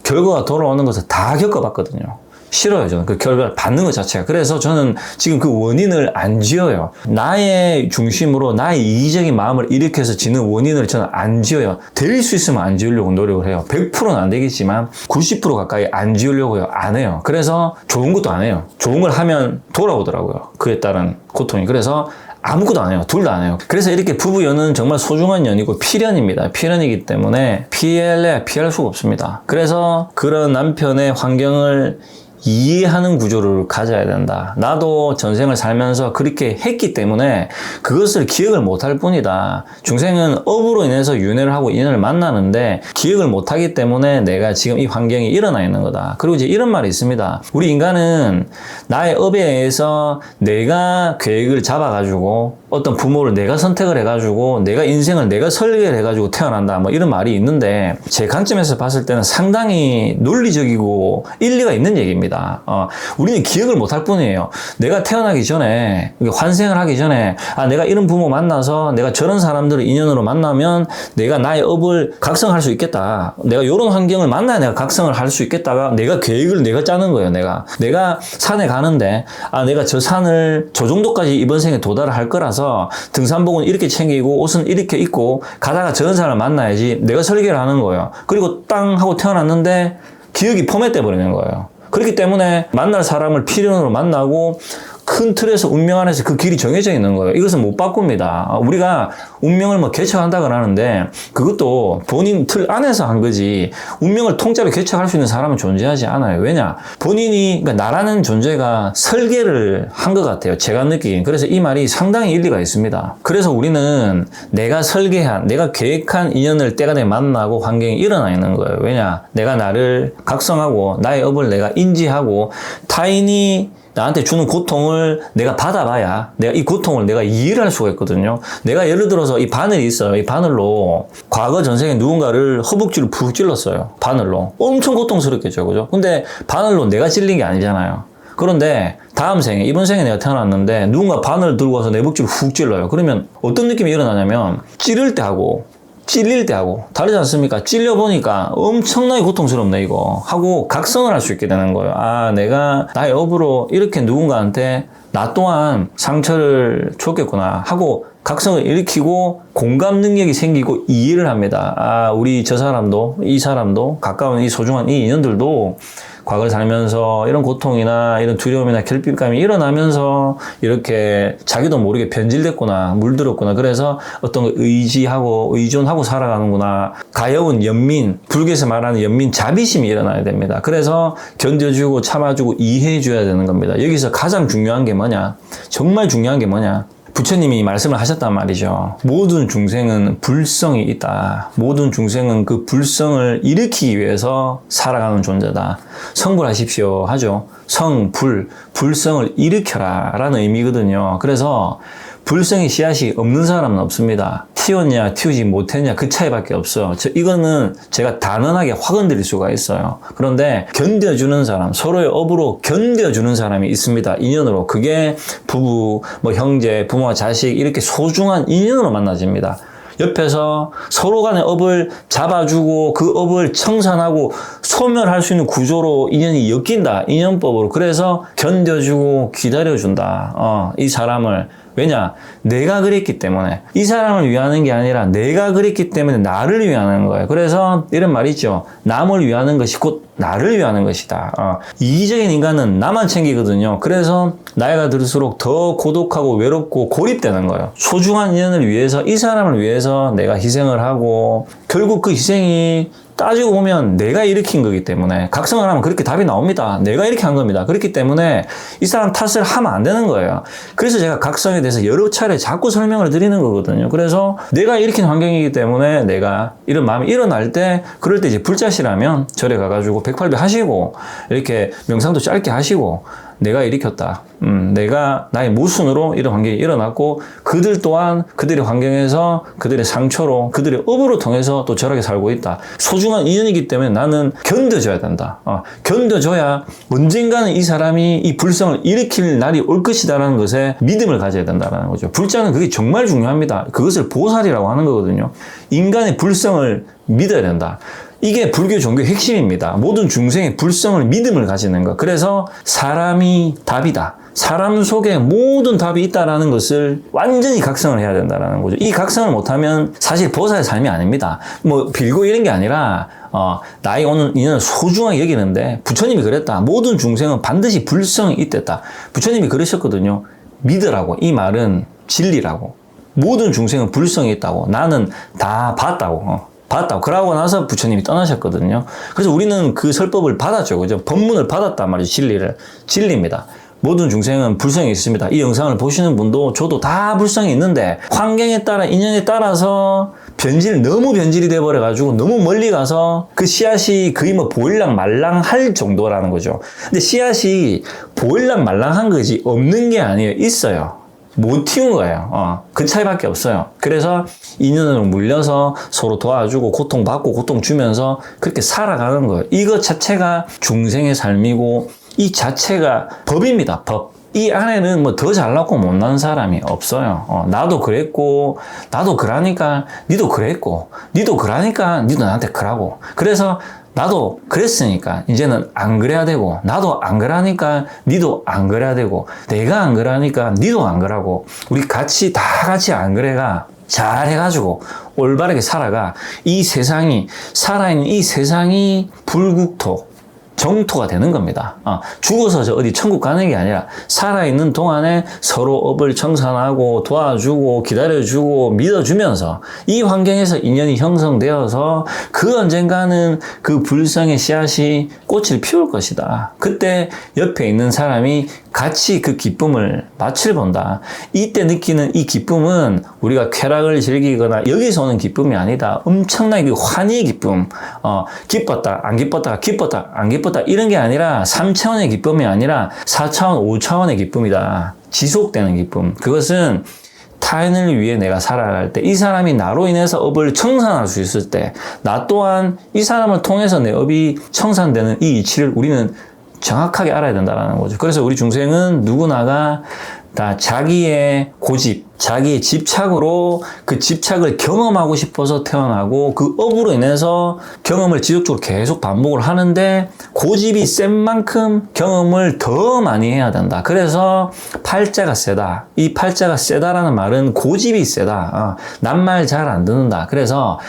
결과가 돌아오는 것을 다 겪어봤거든요. 싫어요. 저는 그 결과를 받는 것 자체가. 그래서 저는 지금 그 원인을 안 지어요. 나의 중심으로 나의 이기적인 마음을 일으켜서 지는 원인을 저는 안 지어요. 될 수 있으면 안 지으려고 노력을 해요. 100%는 안 되겠지만 90% 가까이 안 지으려고요. 안 해요. 그래서 좋은 것도 안 해요. 좋은 걸 하면 돌아오더라고요. 그에 따른 고통이. 그래서 아무것도 안 해요. 둘 다 안 해요. 그래서 이렇게 부부 연은 정말 소중한 연이고 필연입니다. 필연이기 때문에 피할 수가 없습니다. 그래서 그런 남편의 환경을 이해하는 구조를 가져야 된다. 나도 전생을 살면서 그렇게 했기 때문에 그것을 기억을 못할 뿐이다. 중생은 업으로 인해서 윤회를 하고 인연을 만나는데 기억을 못하기 때문에 내가 지금 이 환경이 일어나 있는 거다. 그리고 이제 이런 말이 있습니다. 우리 인간은 나의 업에 의해서 내가 계획을 잡아가지고 어떤 부모를 내가 선택을 해가지고 내가 인생을 내가 설계를 해가지고 태어난다. 뭐 이런 말이 있는데 제 관점에서 봤을 때는 상당히 논리적이고 일리가 있는 얘기입니다. 우리는 기억을 못할 뿐이에요. 내가 태어나기 전에 환생을 하기 전에 내가 이런 부모 만나서 내가 저런 사람들을 인연으로 만나면 내가 나의 업을 각성할 수 있겠다. 내가 이런 환경을 만나야 내가 각성을 할 수 있겠다가 내가 계획을 내가 짜는 거예요. 내가 산에 가는데 내가 저 산을 저 정도까지 이번 생에 도달을 할 거라서 등산복은 이렇게 챙기고 옷은 이렇게 입고 가다가 저런 사람을 만나야지. 내가 설계를 하는 거예요. 그리고 땅 하고 태어났는데 기억이 포맷돼 버리는 거예요. 그렇기 때문에 만날 사람을 필연으로 만나고 큰 틀에서 운명 안에서 그 길이 정해져 있는 거예요. 이것은 못 바꿉니다. 우리가 운명을 뭐 개척한다고 하는데 그것도 본인 틀 안에서 한 거지 운명을 통째로 개척할 수 있는 사람은 존재하지 않아요. 왜냐? 본인이 그러니까 나라는 존재가 설계를 한 것 같아요. 제가 느끼기엔. 그래서 이 말이 상당히 일리가 있습니다. 그래서 우리는 내가 설계한 내가 계획한 인연을 때가 되면 만나고 환경이 일어나 있는 거예요. 왜냐? 내가 나를 각성하고 나의 업을 내가 인지하고 타인이 나한테 주는 고통을 내가 받아봐야 내가 이 고통을 내가 이해를 할 수가 있거든요. 내가 예를 들어서 이 바늘이 있어요. 이 바늘로 과거 전생에 누군가를 허벅지를 푹 찔렀어요. 바늘로. 엄청 고통스럽겠죠. 그죠? 근데 바늘로 내가 찔린 게 아니잖아요. 그런데 다음 생에, 이번 생에 내가 태어났는데 누군가 바늘을 들고 와서 내 목줄을 훅 찔러요. 그러면 어떤 느낌이 일어나냐면 찌를 때 하고 찔릴 때 하고 다르지 않습니까? 찔려보니까 엄청나게 고통스럽네 이거 하고 각성을 할 수 있게 되는 거예요. 아, 내가 나의 업으로 이렇게 누군가한테 나 또한 상처를 줬겠구나 하고 각성을 일으키고 공감 능력이 생기고 이해를 합니다. 아, 우리 저 사람도 이 사람도 가까운 이 소중한 이 인연들도 과거를 살면서 이런 고통이나 이런 두려움이나 결핍감이 일어나면서 이렇게 자기도 모르게 변질됐구나, 물들었구나. 그래서 어떤 걸 의지하고 의존하고 살아가는구나. 가여운 연민, 불교에서 말하는 연민 자비심이 일어나야 됩니다. 그래서 견뎌주고 참아주고 이해해줘야 되는 겁니다. 여기서 가장 중요한 게 뭐냐? 정말 중요한 게 뭐냐? 부처님이 말씀을 하셨단 말이죠. 모든 중생은 불성이 있다. 모든 중생은 그 불성을 일으키기 위해서 살아가는 존재다. 성불하십시오 하죠. 성불, 불성을 일으켜라 라는 의미거든요. 그래서 불성의 씨앗이 없는 사람은 없습니다. 튀었냐 튀우지 못했냐 그 차이밖에 없어요. 이거는 제가 단언하게 확언드릴 수가 있어요. 그런데 견뎌주는 사람, 서로의 업으로 견뎌주는 사람이 있습니다. 인연으로. 그게 부부, 뭐 형제, 부모와 자식 이렇게 소중한 인연으로 만나집니다. 옆에서 서로 간의 업을 잡아주고 그 업을 청산하고 소멸할 수 있는 구조로 인연이 엮인다. 인연법으로. 그래서 견뎌주고 기다려준다. 이 사람을. 왜냐? 내가 그랬기 때문에. 이 사람을 위하는 게 아니라 내가 그랬기 때문에 나를 위하는 거예요. 그래서 이런 말이 있죠. 남을 위하는 것이 곧 나를 위하는 것이다. 이기적인 인간은 나만 챙기거든요. 그래서 나이가 들수록 더 고독하고 외롭고 고립되는 거예요. 소중한 인연을 위해서, 이 사람을 위해서 내가 희생을 하고 결국 그 희생이 따지고 보면 내가 일으킨 거기 때문에 각성을 하면 그렇게 답이 나옵니다. 내가 이렇게 한 겁니다. 그렇기 때문에 이 사람 탓을 하면 안 되는 거예요. 그래서 제가 각성에 대해서 여러 차례 자꾸 설명을 드리는 거거든요. 그래서 내가 일으킨 환경이기 때문에 내가 이런 마음이 일어날 때 그럴 때 이제 불자시라면 절에 가가지고 108배 하시고 이렇게 명상도 짧게 하시고 내가 일으켰다. 내가 나의 모순으로 이런 환경이 일어났고 그들 또한 그들의 환경에서 그들의 상처로 그들의 업으로 통해서 또 절하게 살고 있다. 소중한 인연이기 때문에 나는 견뎌줘야 된다. 견뎌줘야 언젠가는 이 사람이 이 불성을 일으킬 날이 올 것이다라는 것에 믿음을 가져야 된다는 거죠. 불자는 그게 정말 중요합니다. 그것을 보살이라고 하는 거거든요. 인간의 불성을 믿어야 된다. 이게 불교 종교의 핵심입니다. 모든 중생의 불성을 믿음을 가지는 것. 그래서 사람이 답이다. 사람 속에 모든 답이 있다라는 것을 완전히 각성을 해야 된다는 거죠. 이 각성을 못하면 사실 보살의 삶이 아닙니다. 뭐 빌고 이런 게 아니라 나이 오는 인연을 소중하게 여기는데 부처님이 그랬다. 모든 중생은 반드시 불성이 있댔다. 부처님이 그러셨거든요. 믿으라고. 이 말은 진리라고. 모든 중생은 불성이 있다고. 나는 다 봤다고. 받았다고. 그러고 나서 부처님이 떠나셨거든요. 그래서 우리는 그 설법을 받았죠. 그죠? 법문을 받았단 말이죠. 진리를. 진리입니다. 모든 중생은 불성이 있습니다. 이 영상을 보시는 분도 저도 다 불성이 있는데 환경에 따라 인연에 따라서 너무 변질이 돼버려가지고 너무 멀리 가서 그 씨앗이 거의 뭐 보일랑 말랑할 정도라는 거죠. 근데 씨앗이 보일랑 말랑한 거지 없는 게 아니에요. 있어요. 못 튀운 거예요. 그 차이밖에 없어요. 그래서 인연으로 물려서 서로 도와주고 고통받고 고통 주면서 그렇게 살아가는 거예요. 이거 자체가 중생의 삶이고 이 자체가 법입니다. 법. 이 안에는 뭐 더 잘났고 못난 사람이 없어요. 나도 그랬고 나도 그러니까 니도 그랬고 니도 그러니까 니도 나한테 그러고 그래서 나도 그랬으니까 이제는 안 그래야 되고 나도 안 그러니까 니도 안 그래야 되고 내가 안 그러니까 니도 안 그러고 우리 같이 다 같이 안 그래가 잘 해가지고 올바르게 살아가. 이 세상이 살아있는 이 세상이 불국토 정토가 되는 겁니다. 죽어서 저 어디 천국 가는 게 아니라 살아있는 동안에 서로 업을 청산하고 도와주고 기다려주고 믿어주면서 이 환경에서 인연이 형성되어서 그 언젠가는 그 불성의 씨앗이 꽃을 피울 것이다. 그때 옆에 있는 사람이 같이 그 기쁨을 맛을 본다. 이때 느끼는 이 기쁨은 우리가 쾌락을 즐기거나 여기서 오는 기쁨이 아니다. 엄청나게 그 환희의 기쁨. 기뻤다, 안 기뻤다, 기뻤다, 안 기뻤다. 이런 게 아니라 3차원의 기쁨이 아니라 4차원, 5차원의 기쁨이다. 지속되는 기쁨. 그것은 타인을 위해 내가 살아갈 때, 이 사람이 나로 인해서 업을 청산할 수 있을 때, 나 또한 이 사람을 통해서 내 업이 청산되는 이 이치를 우리는 정확하게 알아야 된다는 거죠. 그래서 우리 중생은 누구나가 다 자기의 고집, 자기의 집착으로 그 집착을 경험하고 싶어서 태어나고 그 업으로 인해서 경험을 지속적으로 계속 반복을 하는데 고집이 센 만큼 경험을 더 많이 해야 된다. 그래서 팔자가 세다. 이 팔자가 세다라는 말은 고집이 세다. 남 말 잘 안 듣는다. 그래서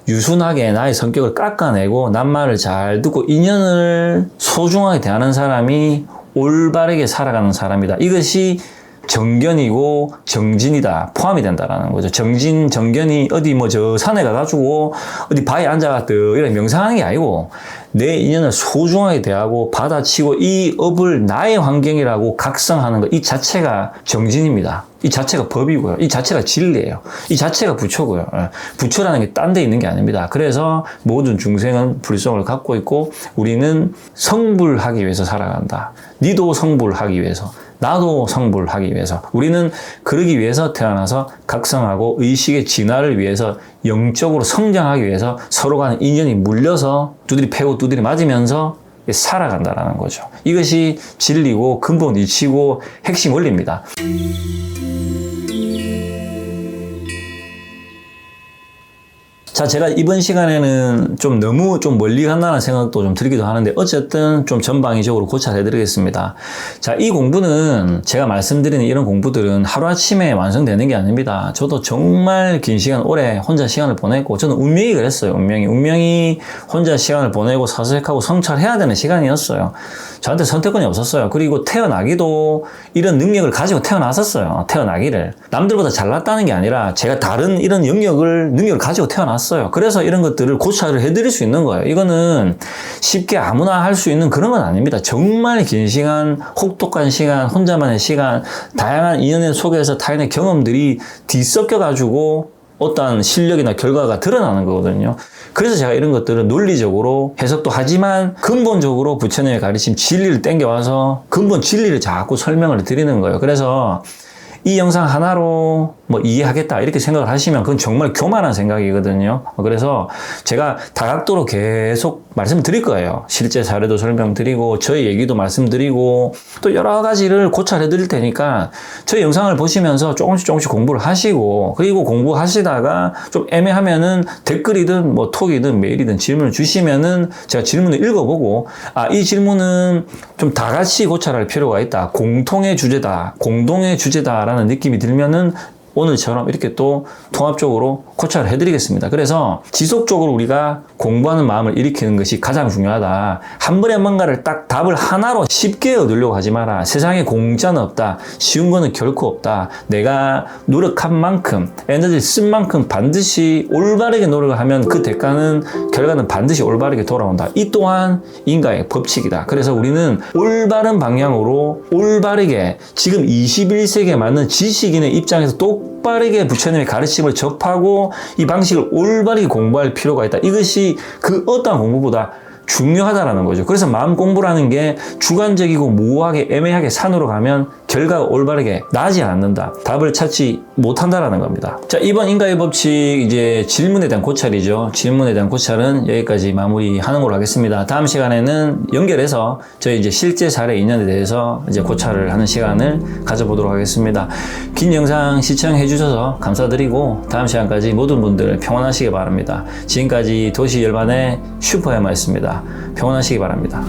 유순하게 나의 성격을 깎아내고 남 말을 잘 듣고 인연을 소중하게 대하는 사람이 올바르게 살아가는 사람이다. 이것이 정견이고 정진이다. 포함이 된다라는 거죠. 정진, 정견이 어디 뭐 저 산에 가가지고 어디 바위에 앉아가지고 이런 명상하는 게 아니고 내 인연을 소중하게 대하고 받아치고 이 업을 나의 환경이라고 각성하는 것, 이 자체가 정진입니다. 이 자체가 법이고요. 이 자체가 진리예요. 이 자체가 부처고요. 부처라는 게 딴 데 있는 게 아닙니다. 그래서 모든 중생은 불성을 갖고 있고 우리는 성불하기 위해서 살아간다. 니도 성불하기 위해서. 나도 성불하기 위해서 우리는 그러기 위해서 태어나서 각성하고 의식의 진화를 위해서 영적으로 성장하기 위해서 서로 간의 인연이 물려서 두드리 패고 두드리 맞으면서 살아간다라는 거죠. 이것이 진리고 근본 이치고 핵심 원리입니다. 자, 제가 이번 시간에는 좀 너무 좀 멀리 간다는 생각도 좀 들기도 하는데 어쨌든 좀 전방위적으로 고찰해 드리겠습니다. 자, 이 공부는 제가 말씀드리는 이런 공부들은 하루아침에 완성되는 게 아닙니다. 저도 정말 긴 시간 오래 혼자 시간을 보내고 저는 운명이 그랬어요. 운명이 혼자 시간을 보내고 사색하고 성찰해야 되는 시간이었어요. 저한테 선택권이 없었어요. 그리고 태어나기도 이런 능력을 가지고 태어났었어요. 태어나기를. 남들보다 잘났다는 게 아니라 제가 다른 이런 능력을 가지고 태어났어요. 그래서 이런 것들을 고찰을 해드릴 수 있는 거예요. 이거는 쉽게 아무나 할 수 있는 그런 건 아닙니다. 정말 긴 시간, 혹독한 시간, 혼자만의 시간, 다양한 인연 속에서 타인의 경험들이 뒤섞여가지고 어떤 실력이나 결과가 드러나는 거거든요. 그래서 제가 이런 것들을 논리적으로 해석도 하지만 근본적으로 부처님의 가르침 진리를 땡겨와서 근본 진리를 자꾸 설명을 드리는 거예요. 그래서 이 영상 하나로 뭐 이해하겠다 이렇게 생각을 하시면 그건 정말 교만한 생각이거든요. 그래서 제가 다각도로 계속 말씀을 드릴 거예요. 실제 사례도 설명드리고 저희 얘기도 말씀드리고 또 여러 가지를 고찰해 드릴 테니까 저희 영상을 보시면서 조금씩 공부를 하시고 그리고 공부하시다가 좀 애매하면은 댓글이든 뭐 톡이든 메일이든 질문을 주시면은 제가 질문을 읽어보고 이 질문은 좀 다 같이 고찰할 필요가 있다. 공통의 주제다. 공동의 주제다라는 느낌이 들면은 오늘처럼 이렇게 또 통합적으로 고찰을 해드리겠습니다. 그래서 지속적으로 우리가 공부하는 마음을 일으키는 것이 가장 중요하다. 한 번에 뭔가를 딱 답을 하나로 쉽게 얻으려고 하지 마라. 세상에 공짜는 없다. 쉬운 거는 결코 없다. 내가 노력한 만큼, 에너지를 쓴 만큼 반드시 올바르게 노력을 하면 그 대가는, 결과는 반드시 올바르게 돌아온다. 이 또한 인간의 법칙이다. 그래서 우리는 올바른 방향으로 올바르게 지금 21세기에 맞는 지식인의 입장에서 똑바르게 부처님의 가르침을 접하고 이 방식을 올바르게 공부할 필요가 있다. 이것이 그 어떠한 공부보다 중요하다라는 거죠. 그래서 마음 공부라는 게 주관적이고 모호하게 애매하게 산으로 가면 결과가 올바르게 나지 않는다. 답을 찾지 못한다라는 겁니다. 자, 이번 인과의 법칙 이제 질문에 대한 고찰이죠. 질문에 대한 고찰은 여기까지 마무리하는 걸로 하겠습니다. 다음 시간에는 연결해서 저희 이제 실제 사례 인연에 대해서 이제 고찰을 하는 시간을 가져보도록 하겠습니다. 긴 영상 시청해 주셔서 감사드리고 다음 시간까지 모든 분들 평안하시기 바랍니다. 지금까지 도시 열반의 슈퍼에마였습니다. 평안하시기 바랍니다.